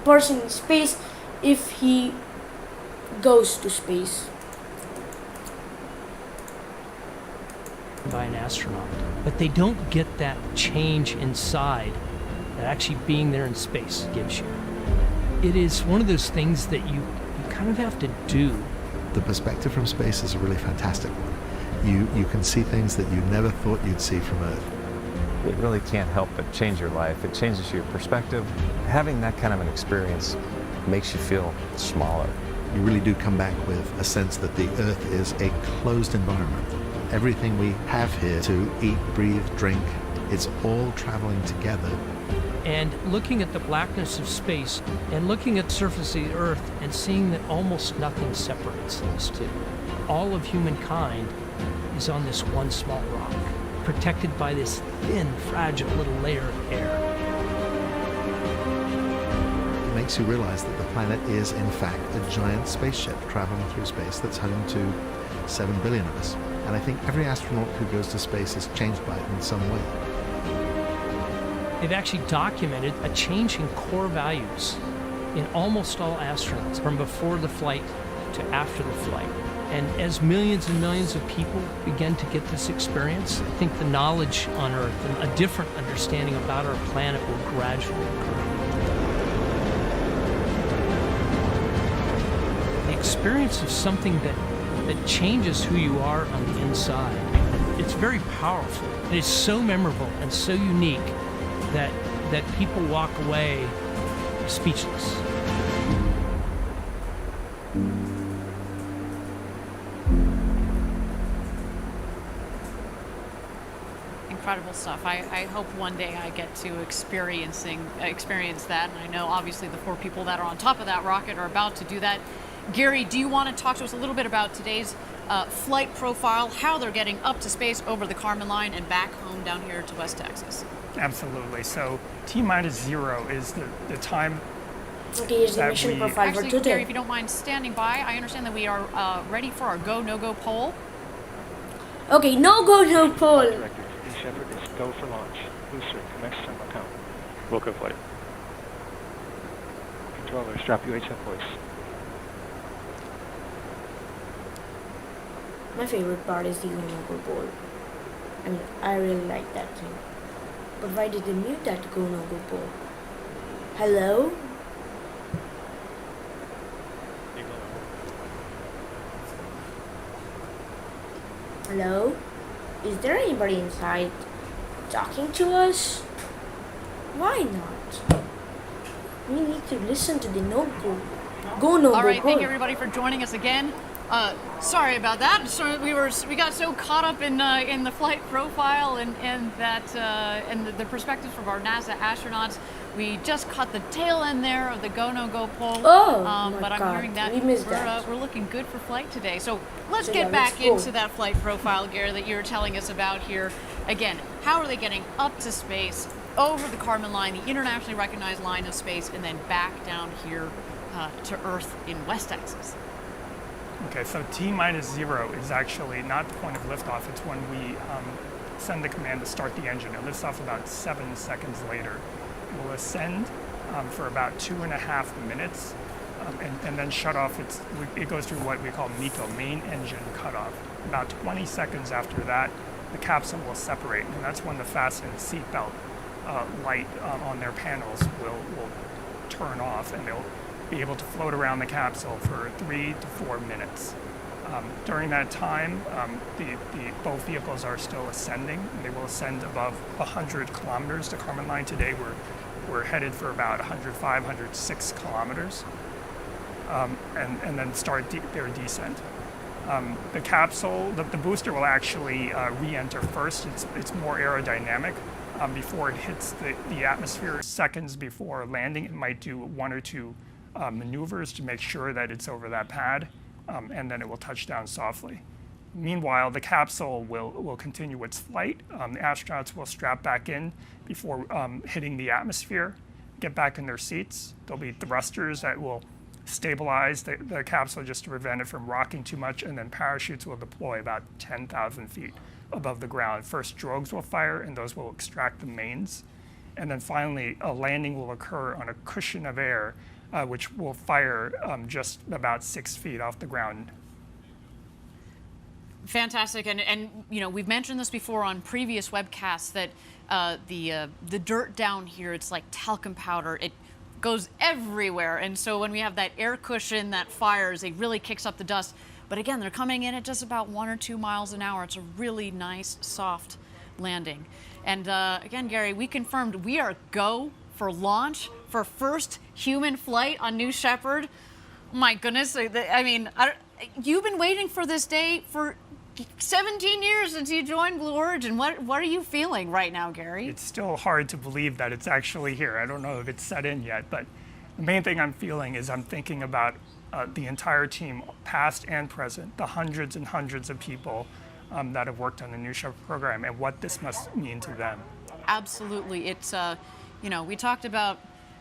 person in space, if he goes to space. By an astronaut, but they don't get that change inside that actually being there in space gives you. It is one of those things that you kind of have to do. The perspective from space is a really fantastic one. You can see things that you never thought you'd see from Earth. It really can't help but change your life. It changes your perspective. Having that kind of an experience makes you feel smaller. You really do come back with a sense that the Earth is a closed environment. Everything we have here to eat, breathe, drink, it's all traveling together. And looking at the blackness of space and looking at the surface of the Earth and seeing that almost nothing separates those two. All of humankind is on this one small rock, protected by this thin, fragile little layer of air. It makes you realize that the planet is, in fact, a giant spaceship traveling through space that's home to 7 billion of us. And I think every astronaut who goes to space is changed by it in some way. They've actually documented a change in core values in almost all astronauts from before the flight to after the flight. And as millions and millions of people begin to get this experience, I think the knowledge on Earth and a different understanding about our planet will gradually occur. The experience of something that changes who you are on the inside, it's very powerful. It is so memorable and so unique that people walk away speechless. incredible stuff. I hope one day I get to experience that. And I know obviously the 4 people that are on top of that rocket are about to do that. Gary, do you want to talk to us a little bit about today's flight profile, how they're getting up to space over the Kármán line and back home down here to West Texas? Absolutely. So T-0 is the time. Okay, here's the mission profile for Actually, today. Gary, if you don't mind standing by, I understand that we are ready for our go, no-go poll. Okay, no go, no poll. Director, Shepard is go for launch. Booster, commence tempo count. Will go flight. Controller, strap UHF voice. My favorite part is the go, no go poll. I mean, I really like that thing. But why did they mute that go, no go poll? Hello? Hello? Is there anybody inside talking to us? Why not? We need to listen to the no-go. Go-no-go. All right, thank you everybody for joining us again. Sorry about that. So we got so caught up in the flight profile and the perspectives from our NASA astronauts. We just caught the tail end there of the go-no-go poll. Oh, but I'm hearing that we missed that. we're looking good for flight today. So let's get back into that flight profile, Gary, that you were telling us about here. Again, how are they getting up to space, over the Kármán line, the internationally recognized line of space, and then back down here to Earth in West Texas? Okay, so T-0 is actually not the point of liftoff. It's when we send the command to start the engine. It lifts off about 7 seconds later. It will ascend for about 2.5 minutes and then shut off. It goes through what we call MECO, main engine cutoff. About 20 seconds after that, the capsule will separate, and that's when the fasten seatbelt light on their panels will turn off, and they'll be able to float around the capsule for 3 to 4 minutes. During that time, both vehicles are still ascending. They will ascend above 100 kilometers. The Kármán line today, we're headed for about 105, 106 kilometers, and then start their descent. The capsule, the booster will actually re-enter first. It's more aerodynamic. Before it hits the atmosphere, seconds before landing, it might do 1 or 2 maneuvers to make sure that it's over that pad, and then it will touch down softly. Meanwhile, the capsule will continue its flight. The astronauts will strap back in before hitting the atmosphere, get back in their seats. There'll be thrusters that will stabilize the capsule just to prevent it from rocking too much, and then parachutes will deploy about 10,000 feet above the ground. First, drogues will fire, and those will extract the mains. And then finally, a landing will occur on a cushion of air, which will fire just about 6 feet off the ground. Fantastic, and you know, we've mentioned this before on previous webcasts that the dirt down here, it's like talcum powder. It goes everywhere, and so when we have that air cushion that fires, it really kicks up the dust. But again, they're coming in at just about 1 or 2 miles an hour. It's a really nice, soft landing. And again, Gary, we confirmed we are go for launch for first human flight on New Shepard. My goodness, I mean, you've been waiting for this day for 17 years since you joined Blue Origin. What are you feeling right now, Gary? It's still hard to believe that it's actually here. I don't know if it's set in yet, but the main thing I'm feeling is I'm thinking about the entire team, past and present, the hundreds and hundreds of people that have worked on the New Shepard program, and what this must mean to them. Absolutely. It's you know, we talked about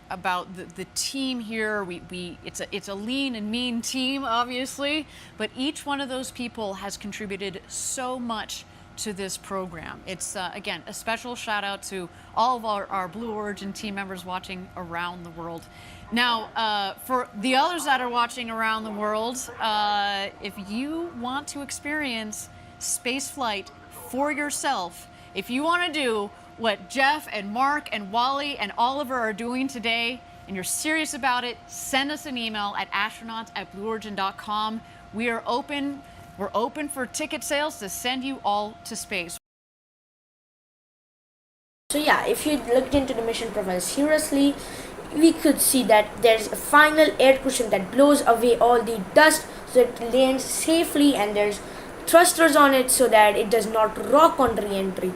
the team here. It's a lean and mean team, obviously, but each one of those people has contributed so much to this program. It's again, a special shout out to all of our Blue Origin team members watching around the world. Now, for the others that are watching around the world, if you want to experience spaceflight for yourself, if you want to do what Jeff and Mark and Wally and Oliver are doing today, and you're serious about it, send us an email at astronauts@blueorigin.com. We're open for ticket sales to send you all to space. So yeah, if you looked into the mission profile seriously, we could see that there's a final air cushion that blows away all the dust so it lands safely, and there's thrusters on it so that it does not rock on re-entry.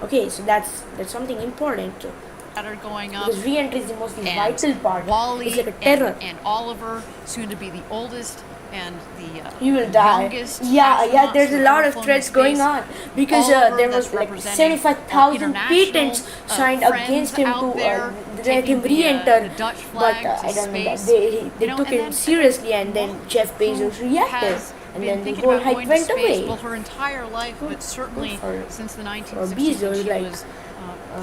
Okay, so that's something important too. that are going up. Because re-entry is the most and vital part. Wally It's like a terror. and Oliver, soon to be the oldest and the He will die. youngest. Yeah, astronauts there's who a have lot ever of flown threats in going space. on because Oliver, there that's was like representing 75,000 international, patents signed friends against him out to there let taking him the re-enter. Dutch But flag I to don't know that space. they You know, took and him then seriously, and then Jeff Bezos reacted, has and been then the thinking whole about hype going to went space, away. well, her entire life, but certainly for- since the Or 1960s, Bezos, when she like, was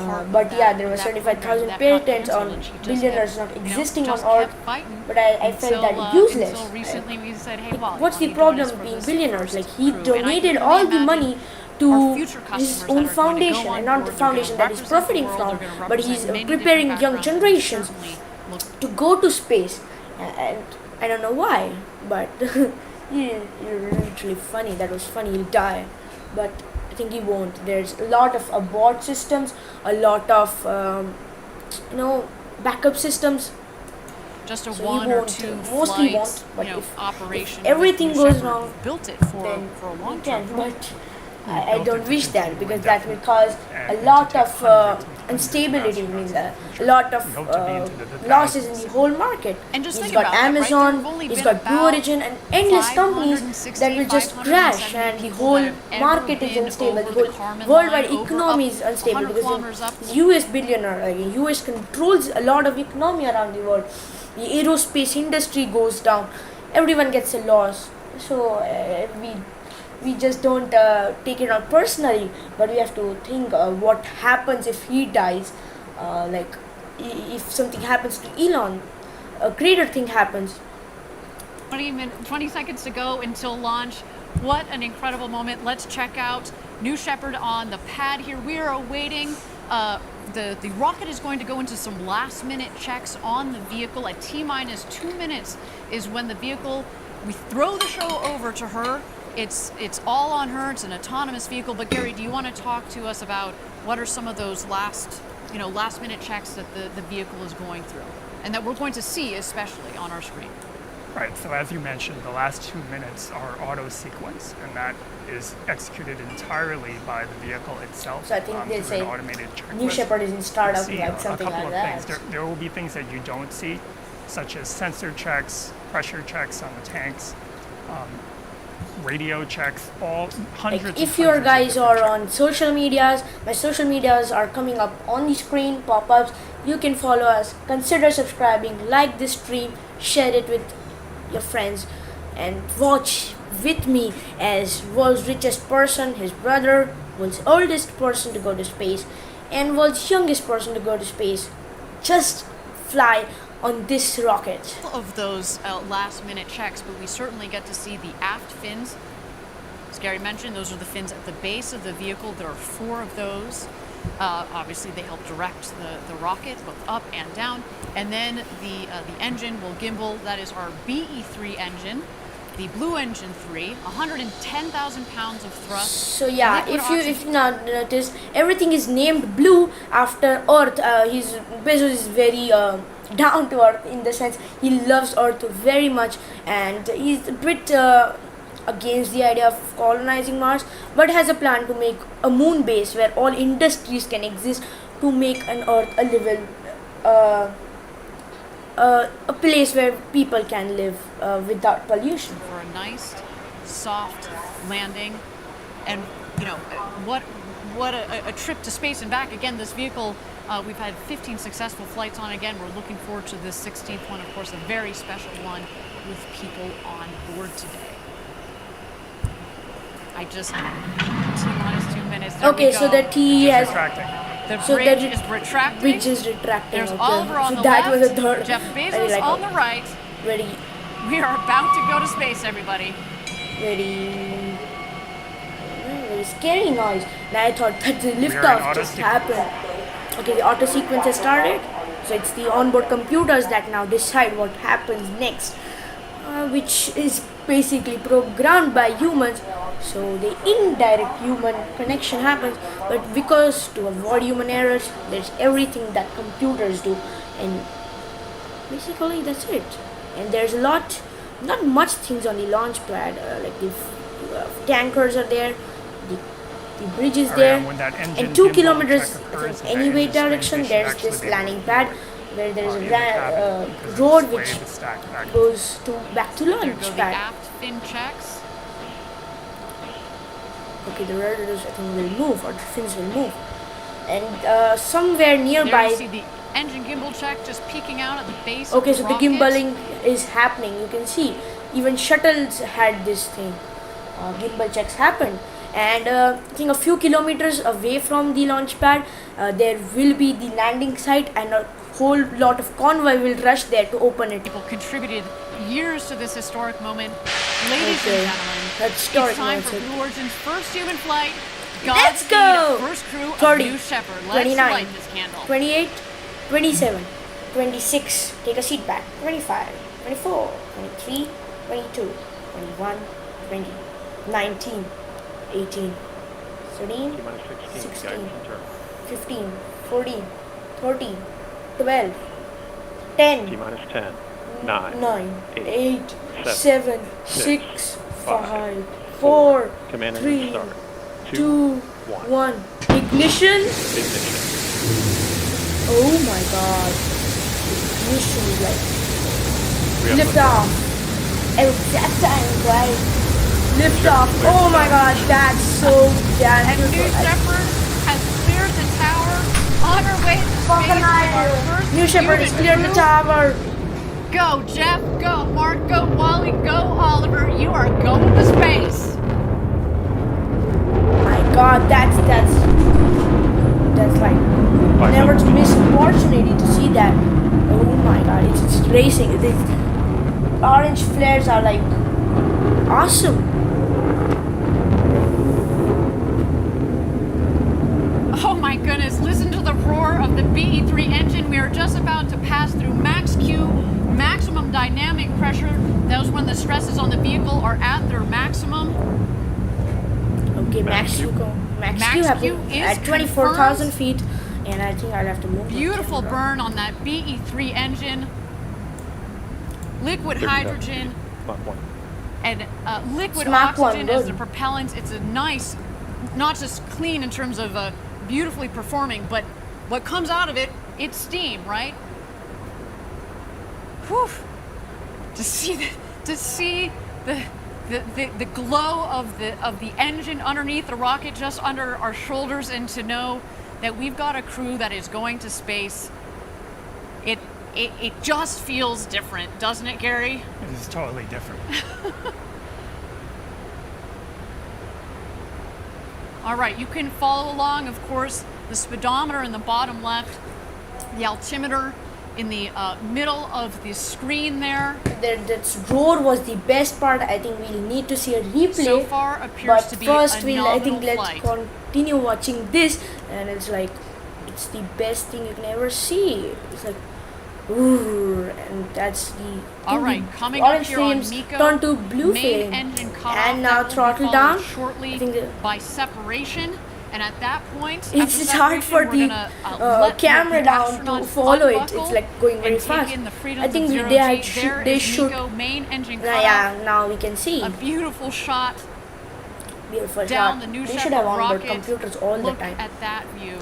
part but of yeah, that- there were that 75,000 program, that patents on continental, and she just billionaires kept, not existing just on Earth. kept fighting But I felt until, that useless. Until recently, we said, "Hey, Wally, What's the why don't you join us problem for being this billionaires? first Like, he crew?" And I can donated only all the imagine money our to future his customers that own are going to go foundation, on and not board, the they're gonna foundation that he's represent the profiting world, from, they're gonna but he's represent many preparing different young backgrounds, and generations certainly look to go to space. And I don't know why, but you're literally funny. That was funny. He'll die, but I think he won't. There's a lot of abort systems, a lot of backup systems. just a So he one or won't, two mostly flights, won't, but if operation. everything with goes Shepard. wrong, Built it for then a long he can. term. But I built don't it to wish that, continue because that will indefinitely cause and a to lot take of hundreds and instability, hundreds of a astronauts. lot of We hope to be into the losses in the thousands. whole market. And just He's think got about that, right? There Amazon, have only he's been got Blue about Origin, and endless companies 560, that will just crash, 570 and the people whole that have ever market is been unstable. over The the whole Kármán worldwide line, over economy up is unstable 100 because kilometers up. the US billionaire, like US controls a lot of economy around the world. The aerospace industry goes down, everyone gets a loss. So we just don't take it out personally, but we have to think what happens if he dies. Like if something happens to Elon, a greater thing happens. 20 seconds to go until launch. What an incredible moment. Let's check out New Shepard on the pad here. We are awaiting, the rocket is going to go into some last minute checks on the vehicle. At T-minus 2 minutes is when the vehicle, we throw the show over to her. It's all on her. It's an autonomous vehicle. But Gary, do you want to talk to us about what are some of those last minute checks that the vehicle is going through, and that we're going to see especially on our screen? Right, so as you mentioned, the last 2 minutes are auto sequence, and that is executed entirely by the vehicle itself. So I think they through say an automated checklist. New Shepard is in startup, See like something a couple like of that. things. There will be things that you don't see, such as sensor checks, pressure checks on the tanks, radio checks, all hundreds. Like and if your hundreds of guys different are on social medias, my social medias are coming up on the screen, pop-ups. You can follow us, consider subscribing, like this stream, share it with your friends, and watch with me as world's richest person, his brother, world's oldest person to go to space, and world's youngest person to go to space just fly on this rocket. Of those last minute checks, but we certainly get to see the aft fins. As Gary mentioned, those are the fins at the base of the vehicle. There are 4 of those. Obviously, they help direct the rocket both up and down. And then the engine will gimbal. That is our BE3 engine. The Blue Engine 3, 110,000 pounds of thrust. So yeah, if you not notice, everything is named Blue after Earth. Bezos is very down to earth in the sense he loves Earth very much, and he's a bit against the idea of colonizing Mars, but has a plan to make a moon base where all industries can exist to make an Earth a livable, a place where people can live without pollution. For a nice, soft landing, and what a trip to space and back. Again, this vehicle, we've had 15 successful flights on. Again, we're looking forward to this 16th one, of course, a very special one with people on board today. T-minus 2 minutes. There Okay, we go. so the T has. The So bridge that is retracting. Bridge is retracting. There's okay. Oliver on So the that left. was a third. Jeff Very Bezos like on the right. Very, We are about to go to space, everybody. very scary noise. And I thought that the We are in liftoff auto just sequence. happened. Okay, the auto sequence has started. So it's the onboard computers that now decide what happens next, which is basically programmed by humans. So the indirect human connection happens, but because to avoid human errors, there's everything that computers do, and basically that's it. And there's not much things on the launch pad, like the tankers are there, the The bridge is Or, there. when that engine And 2 gimbal kilometers check I occurs think, in the anyway engine stream, direction, they should there's actually this be able landing to pad do it, where there is in a the cabin, because road it's way which the stack back. goes to back to There launch go the pad. aft fin checks. Okay, the rudder I think will move, or the fins will move. And somewhere There nearby. you see the engine gimbal check just peeking out at the base Okay, of so the the rocket. gimbaling is happening. You can see even shuttles had this thing. Gimbal checks happened, and I think a few kilometers away from the launch pad, there will be the landing site, and a whole lot of convoy will rush there to open it. People contributed years to this historic moment. Ladies and gentlemen, that's historic it's time moment. for Blue Origin's first human flight. Let's Godspeed, go! First crew 30, of New Shepard. Let's 29, light this candle. 28, 27, 26, take a seat back, 25, 24, 23, 22, 21, 20, 19, 18, 13, 16, 15, 14, 13, 12, 10, T-minus 10, 9, 9, 8, 8, 7, 7, 6, 5, 4, 4, command 3, engine start, 2, 1, ignition. ignition. Oh my god. Ignition is like lift off. Exact time, right? Lift off. Oh my god, that's so damn And New beautiful. Shepard has cleared the tower on her way to space with our first New Shepard is human cleared the crew. tower. Go, Jeff. Go, Mark. Go, Wally. Go, Oliver. You are going to space. My god, that's like never to miss opportunity to see that. Oh my god, it's racing. These orange flares are like awesome. Oh my goodness, listen to the roar of the BE-3 engine. We are just about to pass through max Q, maximum dynamic pressure. That was when the stresses on the vehicle are at their maximum. Okay, max Q happened is at 24,000 feet, and I think I'll have to move. Beautiful burn on that BE-3 engine. Liquid hydrogen and liquid Mach 1, oxygen as good. the propellant. It's a nice, not just clean in terms of beautifully performing, but what comes out of it, it's steam, right? Whew. To see the glow of the engine underneath the rocket, just under our shoulders, and to know that we've got a crew that is going to space. It just feels different, doesn't it, Gary? It is totally different. All right, you can follow along, of course, the speedometer in the bottom left, the altimeter in the middle of the screen there. That roar was the best part. I think we'll need to see a replay. So far appears but to be first a I think nominal let's flight. continue watching this, and it's like it's the best thing you can ever see. It's like ooh, and that's the All right, coming up orange here on flames Miko, turn to blue main flame, engine cut and off. now That will be throttle followed down. shortly I think by separation. And at that point, it's hard for the camera down to follow it. It's like going very fast. I think they should. Main engine Yeah, now we can see. A beautiful shot. Beautiful down shot. the New They should Shepard have onboard rocket. computers all Look the time. at that view.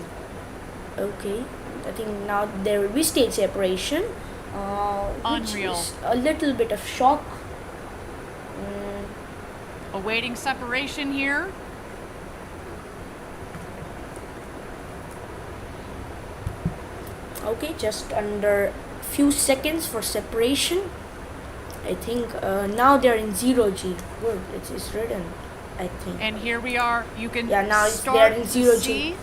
Okay, I think now there will be stage separation. Unreal. Which is a little bit of shock. Awaiting separation here. Okay, just under few seconds for separation. I think now they're in 0G. Good, it's written, I think. And here we are. You can now start they're in to 0G. see.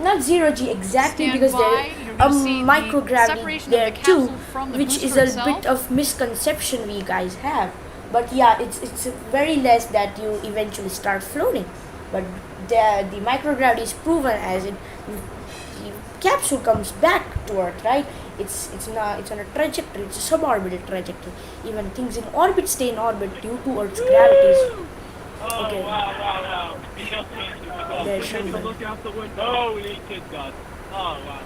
Not 0G exactly, Stand because by. there's You're a gonna see the microgravity separation there of the too, capsule from the which is booster a itself. bit of misconception we guys have. But yeah, it's very less that you eventually start floating. But the microgravity is proven as the capsule comes back to Earth, right? It's on a trajectory. It's a sub-orbital trajectory. Even things in orbit stay in orbit due to Earth's gravities. Okay. Wow. There's Take a Shepard. look out the window. Oh, we need kid God. Oh, wow.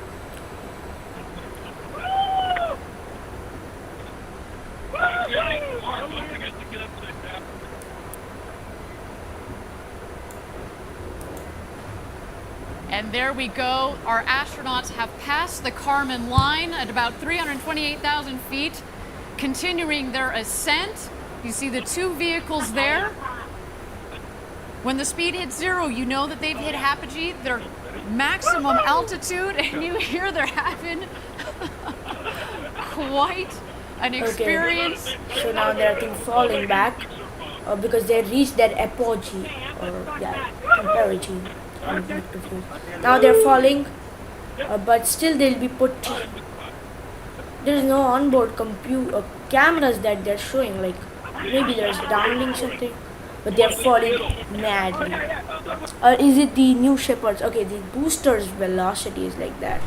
And there we go. Our astronauts have passed the Kármán line at about 328,000 feet, continuing their ascent. You see the two vehicles there. When the speed hits 0, you know that they've hit apogee, their maximum altitude, and you hear they're having quite an experience. Okay. So now they're, I think, falling back because they reached that apogee, or apogee. Now they're falling, but still they'll be put. There's no onboard cameras that they're showing. Like maybe there's downlink something, but they're falling madly. Or is it the new Shepherds? Okay, the booster's velocity is like that.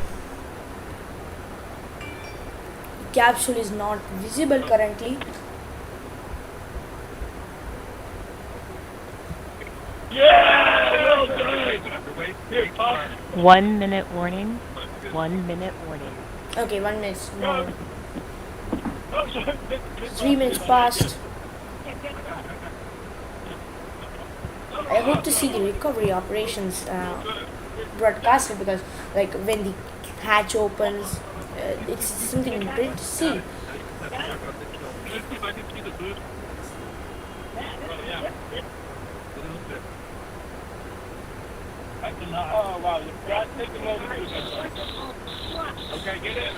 The capsule is not visible currently. Yeah! Well done! 1 minute warning. 1 minute warning. Okay, 1 minute more. 3 minutes passed. I hope to see the recovery operations broadcasted, because like when the hatch opens, it's something great to see. Oh wow, you've got to take the motor. Okay, get in.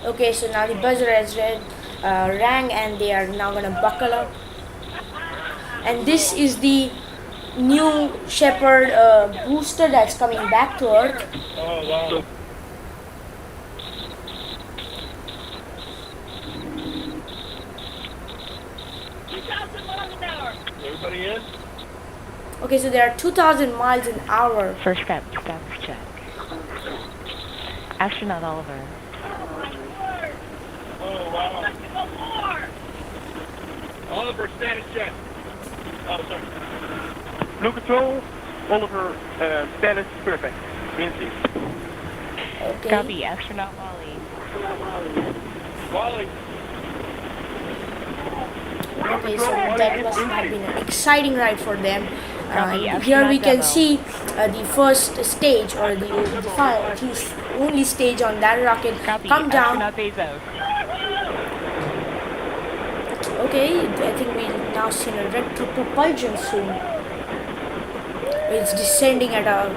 Okay, so now the buzzer has rang and they are now gonna buckle up. And this is the new Shepherd booster that's coming back to Earth. Oh wow. Everybody in? Okay, so there are 2,000 miles an hour. First step, status check. Astronaut Oliver. Oh wow. Oliver, status check. Oh, sorry. Blue Control, Oliver, status perfect. Green. Okay. Copy, Astronaut Wally. Wally. Okay, so that must have been an exciting ride for them. Copy, Here we can demo. see the first stage, or the at least only stage on that rocket Copy, come down. Astronaut Bezos. Okay, I think we'll now see a retro propulsion soon. It's descending at a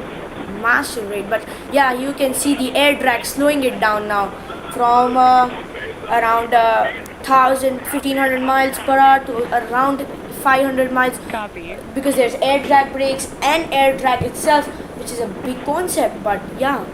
massive rate, but yeah, you can see the air drag slowing it down now from around 1,500 miles per hour to around 500 miles. Copy. Because there's air drag brakes and air drag itself, which is a big concept, but yeah,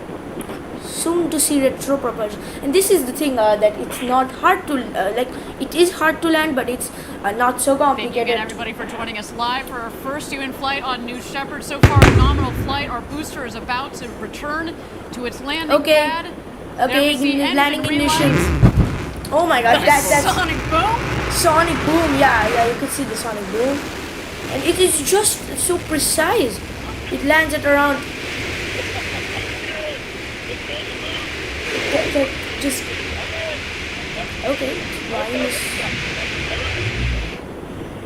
soon to see retro propulsion. And this is the thing that it's not hard to like, it is hard to land, but it's not so Thank you complicated. again, everybody, for joining us live for our first UN flight on New Shepard. So far, a nominal flight. Our booster is about to return to its landing pad. Okay, landing ignitions. Oh my god, that's sonic boom. Sonic boom, yeah, you can see the sonic boom. And it is just so precise. It lands at around just okay. Minus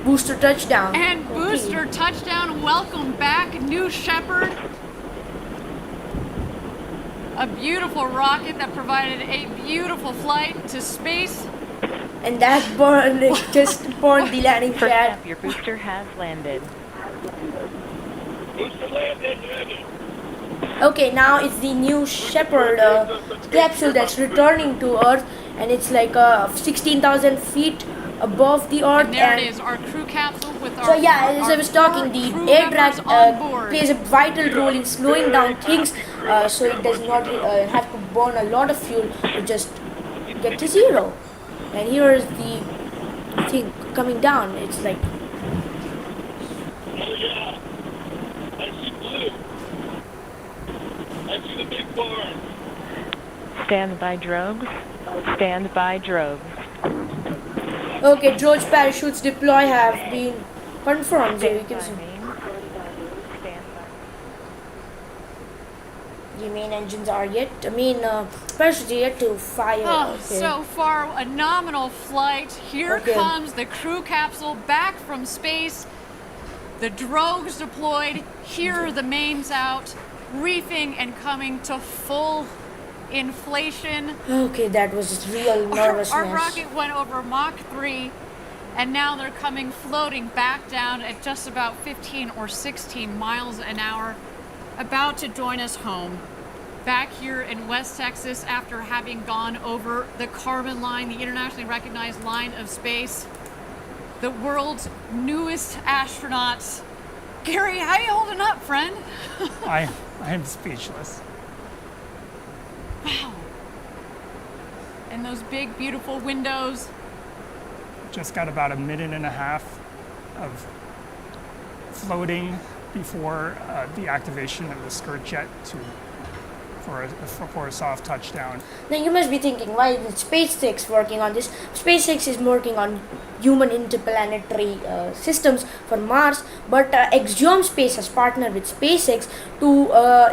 booster touchdown. And booster touchdown. Welcome back, New Shepard. A beautiful rocket that provided a beautiful flight to space. And that just burned the landing First pad. step, your booster has landed. Booster landed. Okay, now it's the new Shepherd capsule that's returning to Earth, and it's like 16,000 feet above the Earth. And there it is, our crew capsule with our. So yeah, as I was talking, the air drag plays a vital role in slowing down things, so it does not have to burn a lot of fuel to just get to zero. And here is the thing coming down. It's like, Oh yeah. I see blue. I see the big barn. Stand by drogues. Stand by drogues. okay, drogue parachutes deploy have been confirmed. So you can see the main engines are yet, parachutes are yet to fire. Oh, Okay. so far a nominal flight. Here Okay. comes the crew capsule back from space. The drogues deployed. Here are the mains out. reefing and coming to full inflation. Okay, that was real nervousness. Our rocket went over Mach 3, and now they're coming floating back down at just about 15 or 16 miles an hour, about to join us home. Back here in West Texas after having gone over the Kármán line, the internationally recognized line of space. The world's newest astronauts. Gary, how you holding up, friend? I am speechless. Wow. And those big, beautiful windows. Just got about a minute and a half of floating before the activation of the skirt jet for a soft touchdown. Now you must be thinking, why is SpaceX working on this? SpaceX is working on human interplanetary systems for Mars, but Axiom Space has partnered with SpaceX to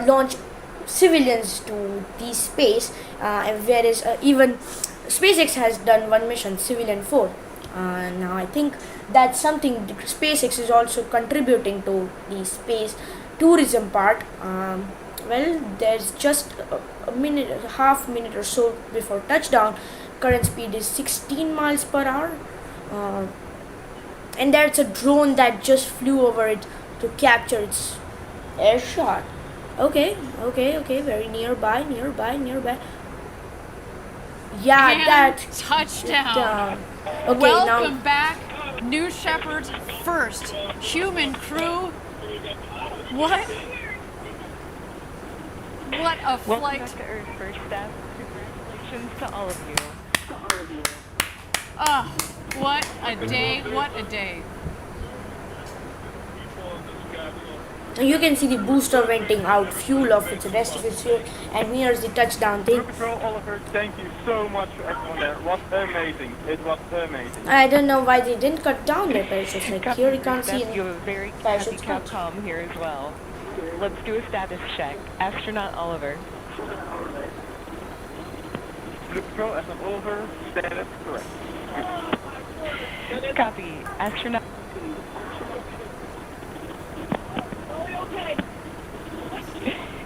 launch civilians to the space, whereas even SpaceX has done one mission, Civilian 4. Now I think that's something SpaceX is also contributing to the space tourism part. Well, there's just a minute, a half minute or so before touchdown. Current speed is 16 miles per hour. And there's a drone that just flew over it to capture its air shot. Okay, very nearby. Yeah, And that touchdown. Okay, Welcome now back, New Shepard's first human crew. What a Welcome flight. back to Earth First Step. Congratulations to all of you. Ah, what a day, what a day. now you can see the booster venting out fuel of its rest of its fuel, and here's the touchdown thing. Control, Oliver, thank you so much for everyone there. It was amazing. It was amazing. I don't know why they didn't cut down their parachutes. Like here you can't see You any have a very happy parachutes cut. Capcom here as well. Let's do a status check. Astronaut Oliver. Control, as an Oliver, status correct. Copy. Astronaut.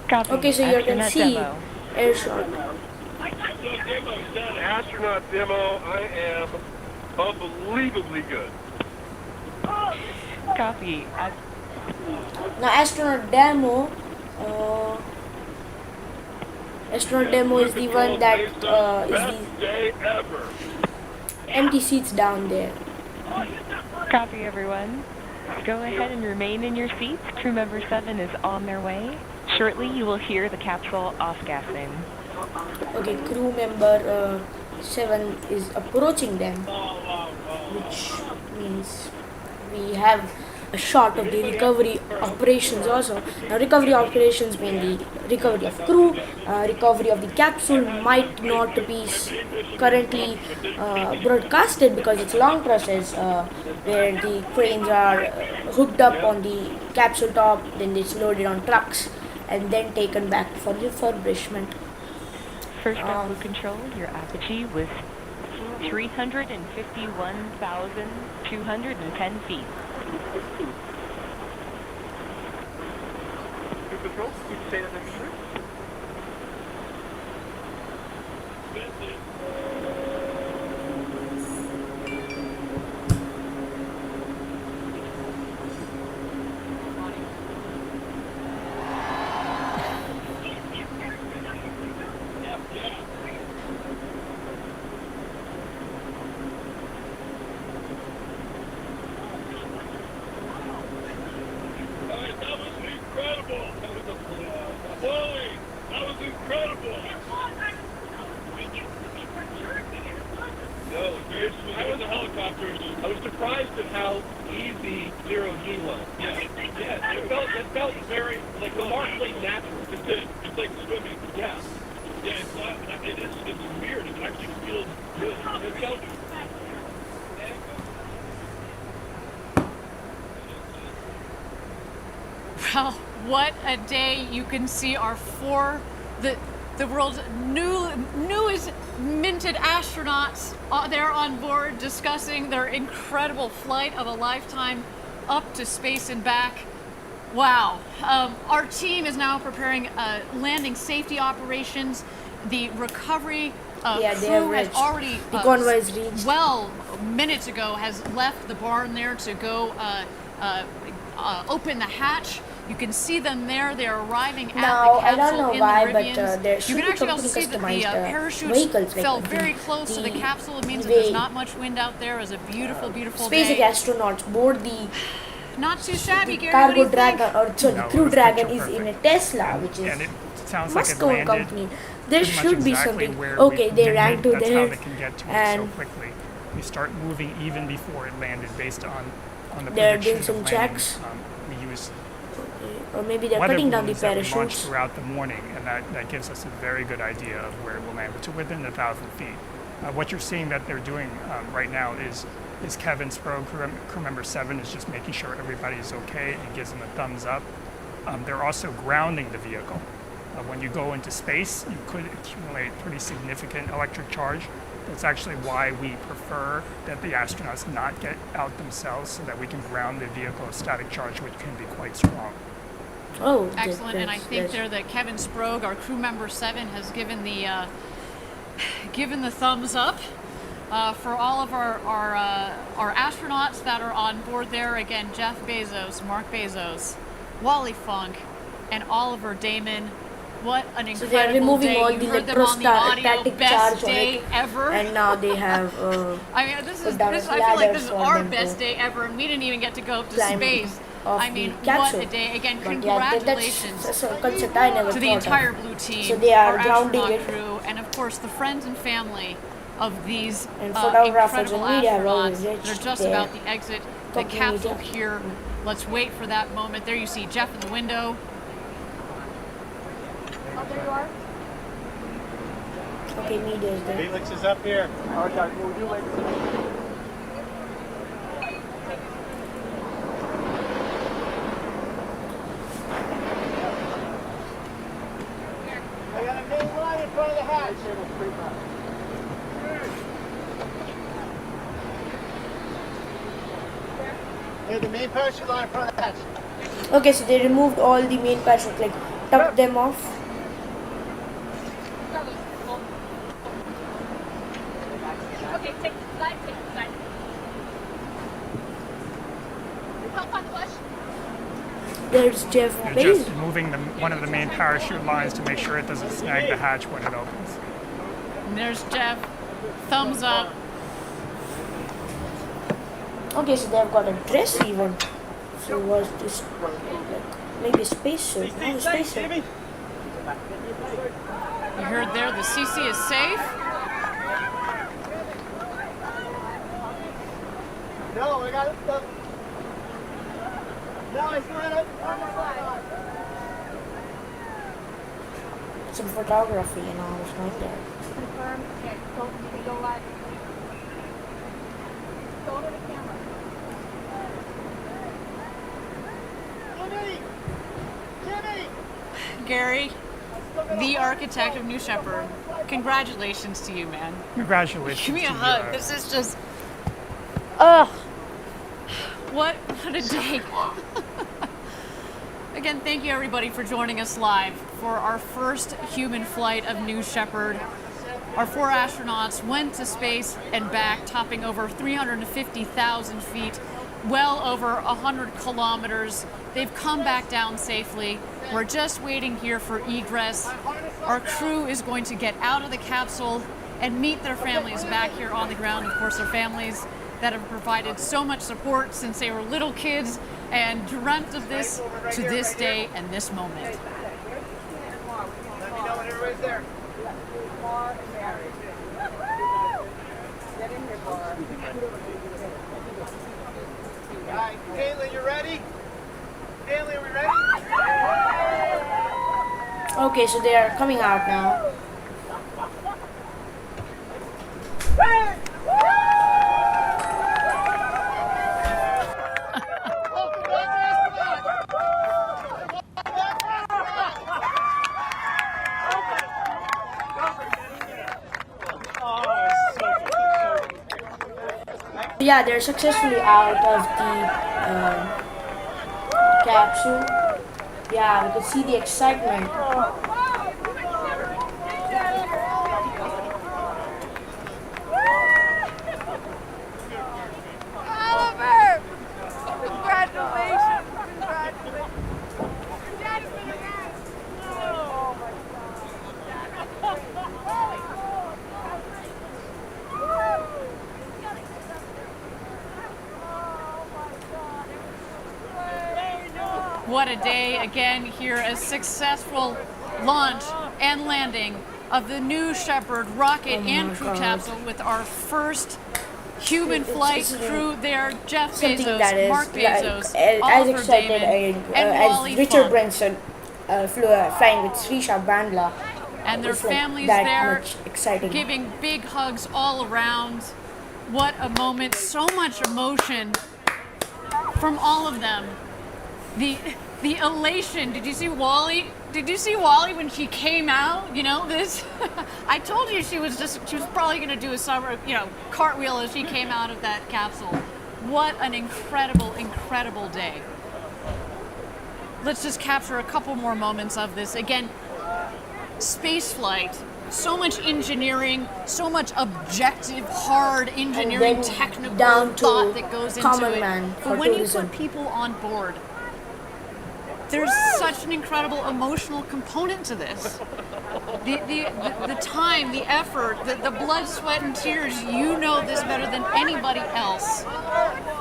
Copy. Okay, so you can Astronaut see demo. air shot. Astronaut demo, I am unbelievably good. Copy. Now astronaut demo is the one that is the Day ever. empty seats down there. Copy, everyone. Go ahead and remain in your seats. Crew member 7 is on their way. Shortly, you will hear the capsule off-gassing. Okay, crew member 7 is approaching them, which means we have a shot of the recovery operations also. Now recovery operations mean the recovery of crew, recovery of the capsule might not be currently broadcasted because it's a long process where the cranes are hooked up on the capsule top, then it's loaded on trucks and then taken back for refurbishment. First up, Blue Control, your apogee was 351,210 feet. Blue Control, could you say that in meters? Well, what a day. You can see our the world's newest minted astronauts. They're on board discussing their incredible flight of a lifetime up to space and back. Wow. Our team is now preparing landing safety operations. The recovery Yeah, they crew have has reached. already, The convoy is reached. well, minutes ago, has left the barn there to go open the hatch. You can see them there. They're arriving at Now, the I don't capsule know in why, the but Meridians. there should You can be actually also see that the customized parachutes vehicles, like fell the- very close to the capsule. It means that way- there's not much wind out there. It's a beautiful, beautiful SpaceX day. astronauts board the Not too shabby, Gary. What do cargo you think? dragon, or sorry, No, Crew it was Dragon picture is in a perfect. Tesla, which is And it sounds like it Moscow landed company. There pretty much should be exactly something. where Okay, we they intended. ran to That's there, how they can get to it so and quickly. We start moving even before it landed based on the they're prediction doing some of landing. checks. We use or maybe they're weather cutting down the balloons that we launch parachutes. throughout the morning, and that gives us a very good idea of where it will land, to within 1,000 feet. What you're seeing that they're doing right now is Kevin Sprogue, crew member 7, is just making sure everybody is okay and gives them a thumbs up. They're also grounding the vehicle. When you go into space, you could accumulate pretty significant electric charge. That's actually why we prefer that the astronauts not get out themselves, so that we can ground the vehicle of static charge, which can be quite strong. Oh, Excellent, and I think there that Kevin Sprogue, our crew member 7, has given the thumbs up for all of our astronauts that are on board there. Again, Jeff Bezos, Mark Bezos, Wally Funk, and Oliver Daemen. What an incredible So they are removing day! all You the heard them on the audio. electrostatic Best charge on day it, ever. and now they have. I mean, this is put down this. a I feel like ladder this is for our them best to day ever, and we didn't even get to go up to climb space. off I mean, the capsule. what a day! Again, But yeah, congratulations that's a concept I never to the thought of. entire blue team, So they are our grounding astronaut it. crew, and of course the friends and family of these And photographers incredible and media have always astronauts. They're reached just their about to exit the company capsule meeting. here. Let's wait for that moment. There you see Jeff in the window. Oh, there you are. Okay, media is there. Felix is up here. Okay, we'll do later. I got a main line in front of the hatch. Hey, the main parachute line in front of the hatch. Okay, so they removed all the main parachute, like topped them off. Okay, take the side, take the side. Help on the bush. There's Jeff They're Bezos. just moving one of the main parachute lines to make sure it doesn't snag the hatch when it opens. And there's Jeff. Thumbs up. Okay, so they've got a dress even. So was this like maybe a spacesuit? No, a spacesuit. You heard there, the CC is safe. No, I got it. No, it's not up. Some photography and all was going there. Confirm. Okay, go live. Go to the camera. Jimmy! Gary, the architect of New Shepard. Congratulations to you, man. Congratulations. Give me a to you, hug. This is just. Ugh. What a day. Again, thank you everybody for joining us live for our first human flight of New Shepard. Our 4 astronauts went to space and back, topping over 350,000 feet, well over 100 kilometers. They've come back down safely. We're just waiting here for egress. Our crew is going to get out of the capsule and meet their families back here on the ground. Of course, their families that have provided so much support since they were little kids and dreamt of this to this day and this moment. Let me know when everybody's there. All right, Caitlin, you ready? Caitlin, are we ready? Okay, so they are coming out now. Yeah, they're successfully out of the capsule. Yeah, we could see the excitement. Oliver! Congratulations! Congratulations! What a day again here, a successful launch and landing of the new Shephard rocket and crew capsule with our first human flight crew there. Jeff Bezos, Mark Bezos, as Oliver excited Daemen, and as Wally Richard Funk. Branson flying with Srisha Bandla. And their It's like families that there much exciting. giving big hugs all around. What a moment, so much emotion from all of them. The elation. Did you see Wally? Did you see Wally when she came out? You know this. I told you she was probably going to do a cartwheel as she came out of that capsule. What an incredible, incredible day. Let's just capture a couple more moments of this. Again, spaceflight. So much engineering, so much objective, hard engineering, technical down to thought that goes into common it. man But for when tourism. you put people on board, there's such an incredible emotional component to this. The time, the effort, the blood, sweat, and tears, you know this better than anybody else.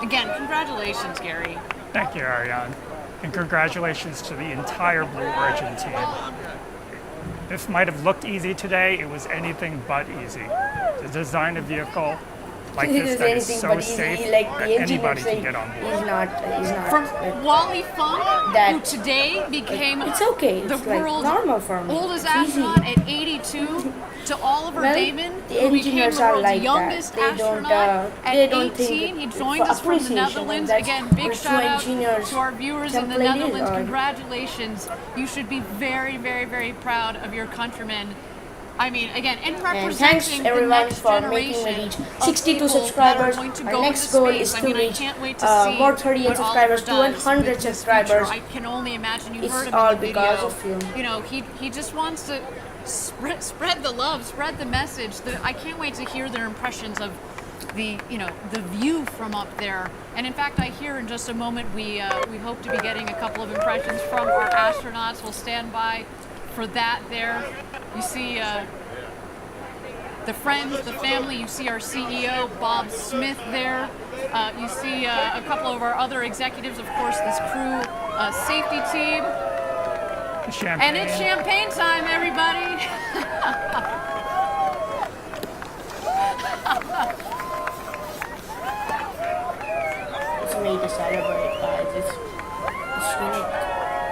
Again, congratulations, Gary. Thank you, Ariane. And congratulations to the entire Blue Origin team. This might have looked easy today, it was anything but easy. To design a vehicle like It this is that is anything so but safe easy, like that the anybody engineer can get on board. He's not From like, Wally Funk, that- who today became it's okay. the It's like world's normal for me. oldest It's easy. astronaut at 82, to Oliver Well, Daemen, the who became engineers the are world's like youngest that. They don't, astronaut at they don't 18. think He it- joined for us from the appreciation, and Netherlands. that's Again, big what shout out engineers to our viewers in the template is, Netherlands. or- Congratulations. You should be very, very, very proud of your countrymen. I mean, again, and And representing thanks the everyone next for making me generation reach of 62 people that are subscribers. going to Our go next into goal space. is I to mean, I reach can't wait to see more 38 what subscribers, Oliver does 100 with this subscribers. future. I can only imagine. You It's heard him all in the because video. of you. You know, he just wants to spread the love, spread the message. I can't wait to hear their impressions of the view from up there. And in fact, I hear in just a moment we hope to be getting a couple of impressions from our astronauts. We'll stand by for that there. You see the friends, the family. You see our CEO, Bob Smith, there. You see a couple of our other executives, of course, this crew safety team. Champagne. And it's champagne time, everybody. It's a way to celebrate, guys. It's really.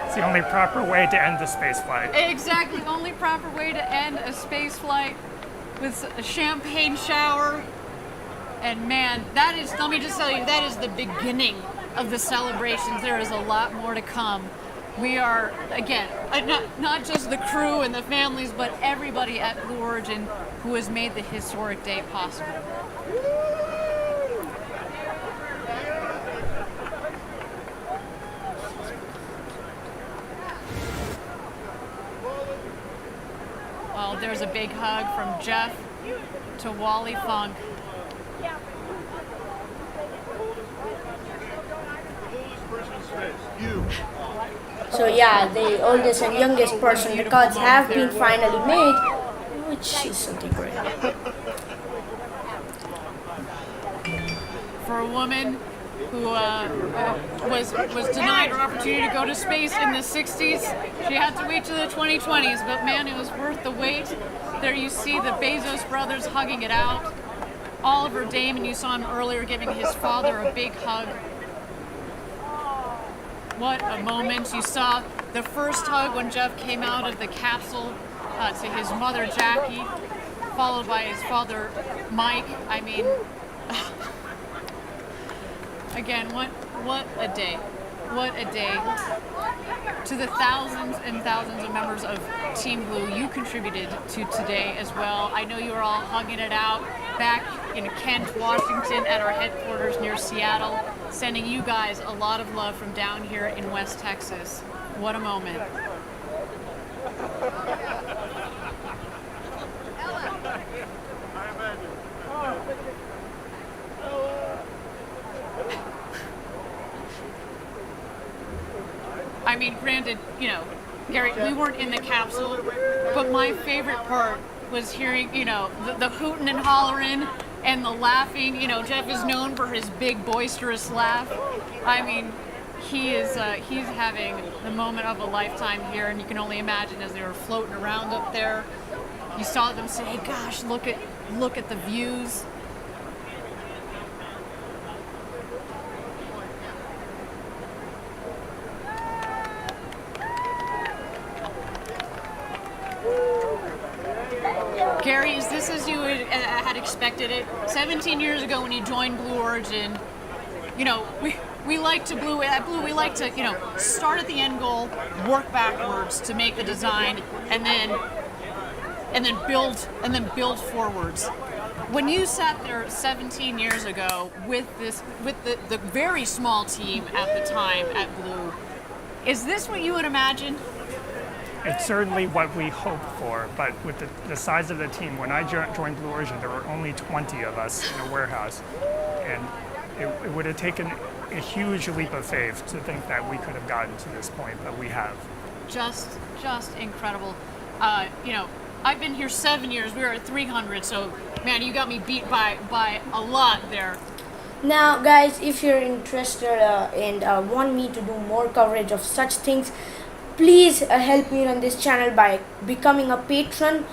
It's the only proper way to end the space flight. Exactly, only proper way to end a space flight with a champagne shower. And man, that is, let me just tell you, that is the beginning of the celebrations. There is a lot more to come. We are, again, not just the crew and the families, but everybody at Blue Origin who has made the historic day possible. Well, there's a big hug from Jeff to Wally Funk. So yeah, the oldest and youngest person records have been finally made, which is something great. For a woman who was denied her opportunity to go to space in the 60s, she had to wait to the 2020s, but man, it was worth the wait. There you see the Bezos brothers hugging it out. Oliver Daemen, you saw him earlier giving his father a big hug. What a moment. You saw the first hug when Jeff came out of the capsule to his mother, Jackie, followed by his father, Mike. I mean, again, what a day. What a day. To the thousands and thousands of members of Team Blue, you contributed to today as well. I know you were all hugging it out back in Kent, Washington at our headquarters near Seattle, sending you guys a lot of love from down here in West Texas. What a moment. I mean, granted, you know, Gary, we weren't in the capsule, but my favorite part was hearing, you know, the hooting and hollering and the laughing. You know, Jeff is known for his big, boisterous laugh. I mean, he's having the moment of a lifetime here, and you can only imagine as they were floating around up there, you saw them say, gosh, look at the views. Gary, is this as you had expected it? 17 years ago when you joined Blue Origin, you know, we like to we like to, you know, start at the end goal, work backwards to make the design, and then build forwards. When you sat there 17 years ago with the very small team at the time at Blue, is this what you would imagine? It's certainly what we hoped for, but with the size of the team, when I joined Blue Origin, there were only 20 of us in a warehouse, and it would have taken a huge leap of faith to think that we could have gotten to this point, but we have. Just incredible. You know, I've been here 7 years. We were at 300, so man, you got me beat by a lot there. Now, guys, if you're interested and want me to do more coverage of such things, please help me on this channel by becoming a patron.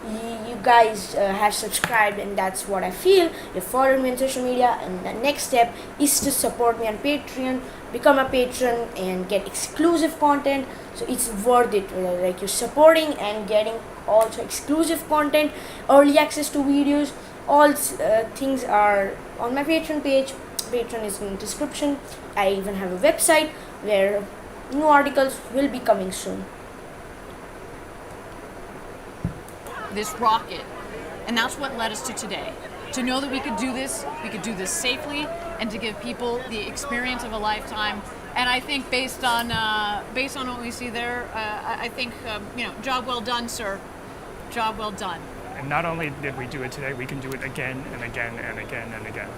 You guys have subscribed, and that's what I feel. You followed me on social media, and the next step is to support me on Patreon. Become a patron and get exclusive content. So it's worth it. Like, you're supporting and getting also exclusive content, early access to videos. All things are on my Patreon page. Patreon is in the description. I even have a website where new articles will be coming soon. This rocket, and that's what led us to today. To know that we could do this safely, and to give people the experience of a lifetime. And I think based on what we see there, I think you know, job well done, sir. Job well done. And not only did we do it today, we can do it again and again and again and again.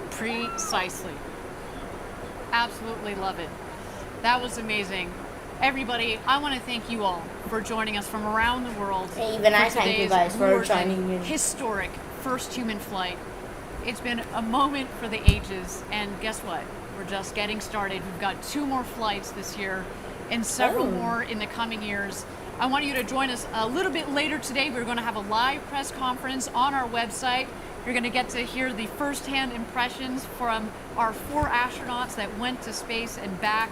Precisely. Absolutely love it. That was amazing. Everybody, I want to thank you all for joining us from around the world. Hey, even I thank you guys for joining me. Historic first human flight. It's been a moment for the ages, and guess what? We're just getting started. We've got 2 more flights this year and several more in the coming years. I want you to join us a little bit later today. We're going to have a live press conference on our website. You're going to get to hear the first-hand impressions from our 4 astronauts that went to space and back.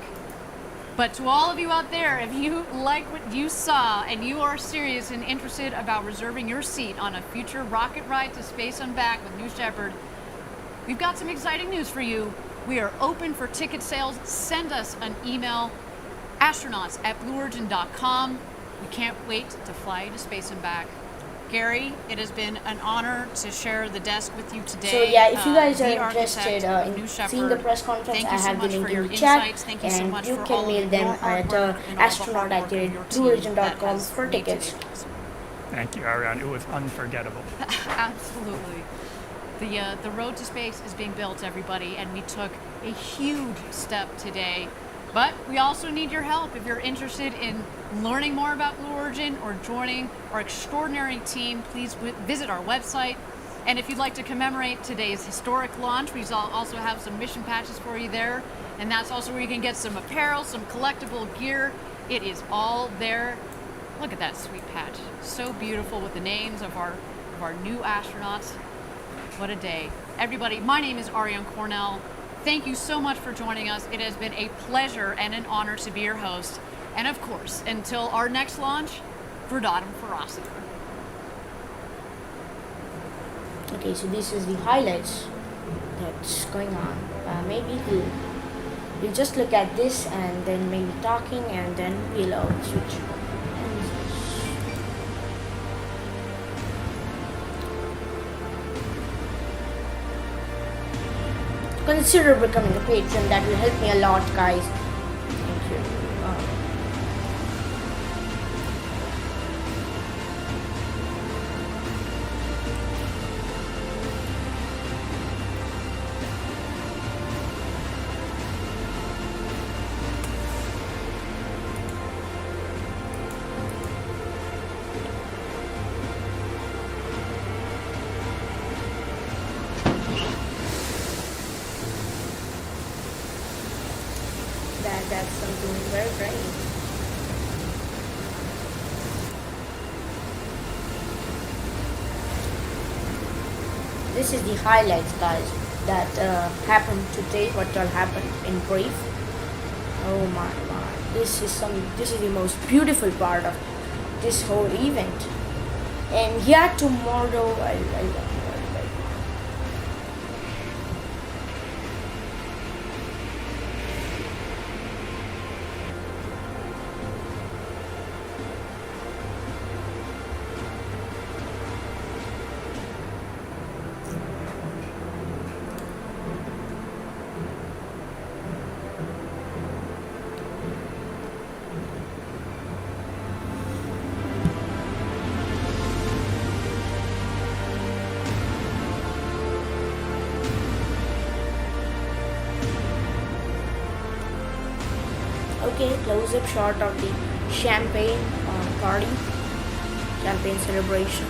But to all of you out there, if you like what you saw and you are serious and interested about reserving your seat on a future rocket ride to space and back with New Shepard, we've got some exciting news for you. We are open for ticket sales. Send us an email, astronauts@blueorigin.com. We can't wait to fly to space and back. Gary, it has been an honor to share the desk with you today. So yeah, if you guys are interested in seeing the press conference, I have the link in the chat, and you can mail them at astronaut@blueorigin.com for tickets. Thank you, Ariane. It was unforgettable. Absolutely. The road to space is being built, everybody, and we took a huge step today. But we also need your help. If you're interested in learning more about Blue Origin or joining our extraordinary team, please visit our website. And if you'd like to commemorate today's historic launch, we also have some mission patches for you there. And that's also where you can get some apparel, some collectible gear. It is all there. Look at that sweet patch. So beautiful with the names of our new astronauts. What a day. Everybody, my name is Ariane Cornell. Thank you so much for joining us. It has been a pleasure and an honor to be your host. And of course, until our next launch, Verdatum Ferocity. Okay, so this is the highlights that's going on. Maybe we'll just look at this and then maybe talking, and then we'll switch. Consider becoming a patron. That will help me a lot, guys. Thank you. that's something very great. This is the highlights, guys, that happened today. What all happened in brief. Oh my god, this is the most beautiful part of this whole event. And yeah, tomorrow I'll okay, close-up shot of the champagne party, champagne celebration.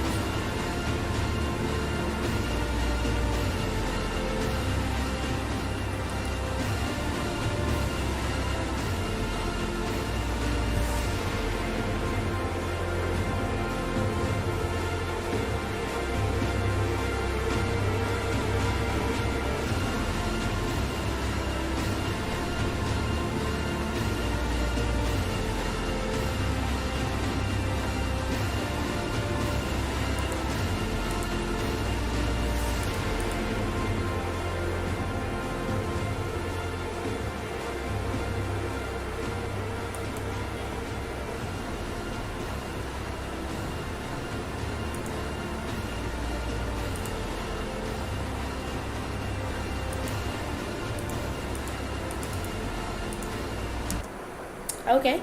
Okay,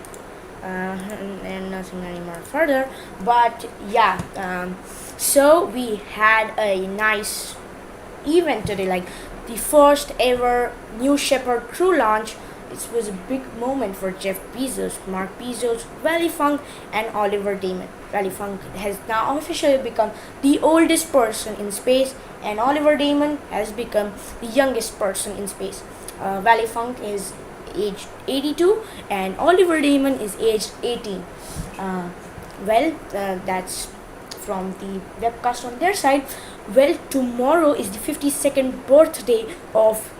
and nothing anymore further, but yeah, so we had a nice event today, like the first ever new Shepherd crew launch. It was a big moment for Jeff Bezos, Mark Bezos, Wally Funk, and Oliver Daemen. Wally Funk has now officially become the oldest person in space, and Oliver Daemen has become the youngest person in space. Wally Funk is aged 82 and Oliver Daemen is aged 18. That's from the webcast on their side. Well, tomorrow is the 52nd birthday of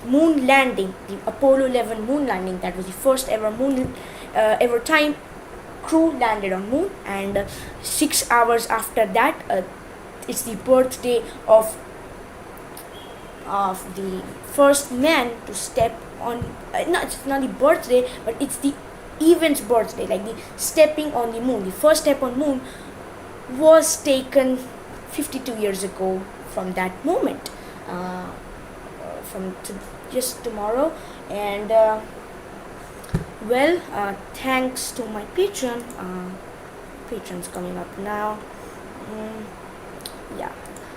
moon landing, the Apollo 11 moon landing. That was the first ever ever time crew landed on moon, and 6 hours after that, it's the birthday of the first man to step on. No, it's not the birthday, but it's the event's birthday, like the stepping on the moon. The first step on moon was taken 52 years ago from that moment, just tomorrow. And thanks to my patron, patron's coming up now. Yeah,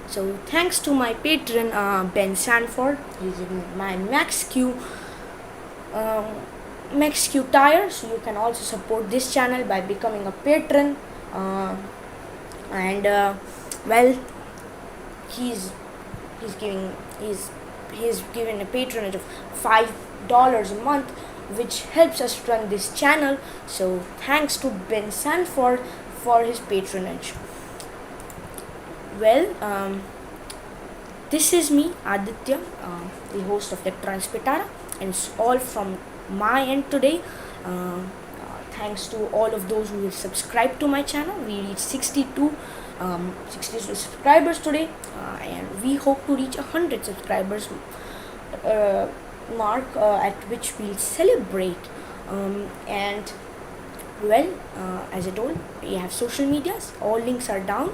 so thanks to my patron Ben Sanford using my Max Q tire. So you can also support this channel by becoming a patron, he's given a patronage of $5 a month, which helps us run this channel. So thanks to Ben Sanford for his patronage. This is me, Aditya, the host of the Transpitara, and it's all from my end today. Thanks to all of those who will subscribe to my channel. We reached 62 subscribers today, and we hope to reach 100 subscribers mark, at which we'll celebrate. As I told, we have social medias, all links are down.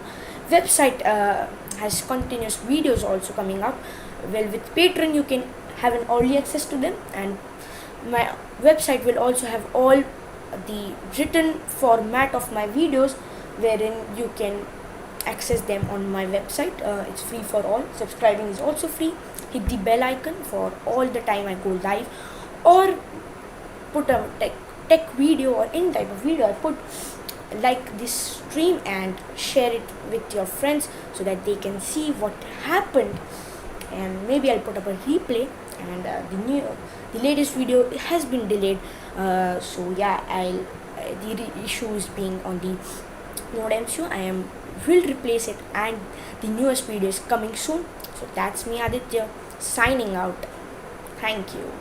Website has continuous videos also coming up. With Patreon you can have an early access to them, and my website will also have all the written format of my videos, wherein you can access them on my website. It's free for all. Subscribing is also free. Hit the bell icon for all the time I go live, or put a tech video or any type of video I put, like this stream and share it with your friends so that they can see what happened, and maybe I'll put up a replay and the latest video has been delayed. So yeah, the issue is being on the modem issue. Will replace it, and the newest video is coming soon. So that's me, Aditya, signing out. Thank you.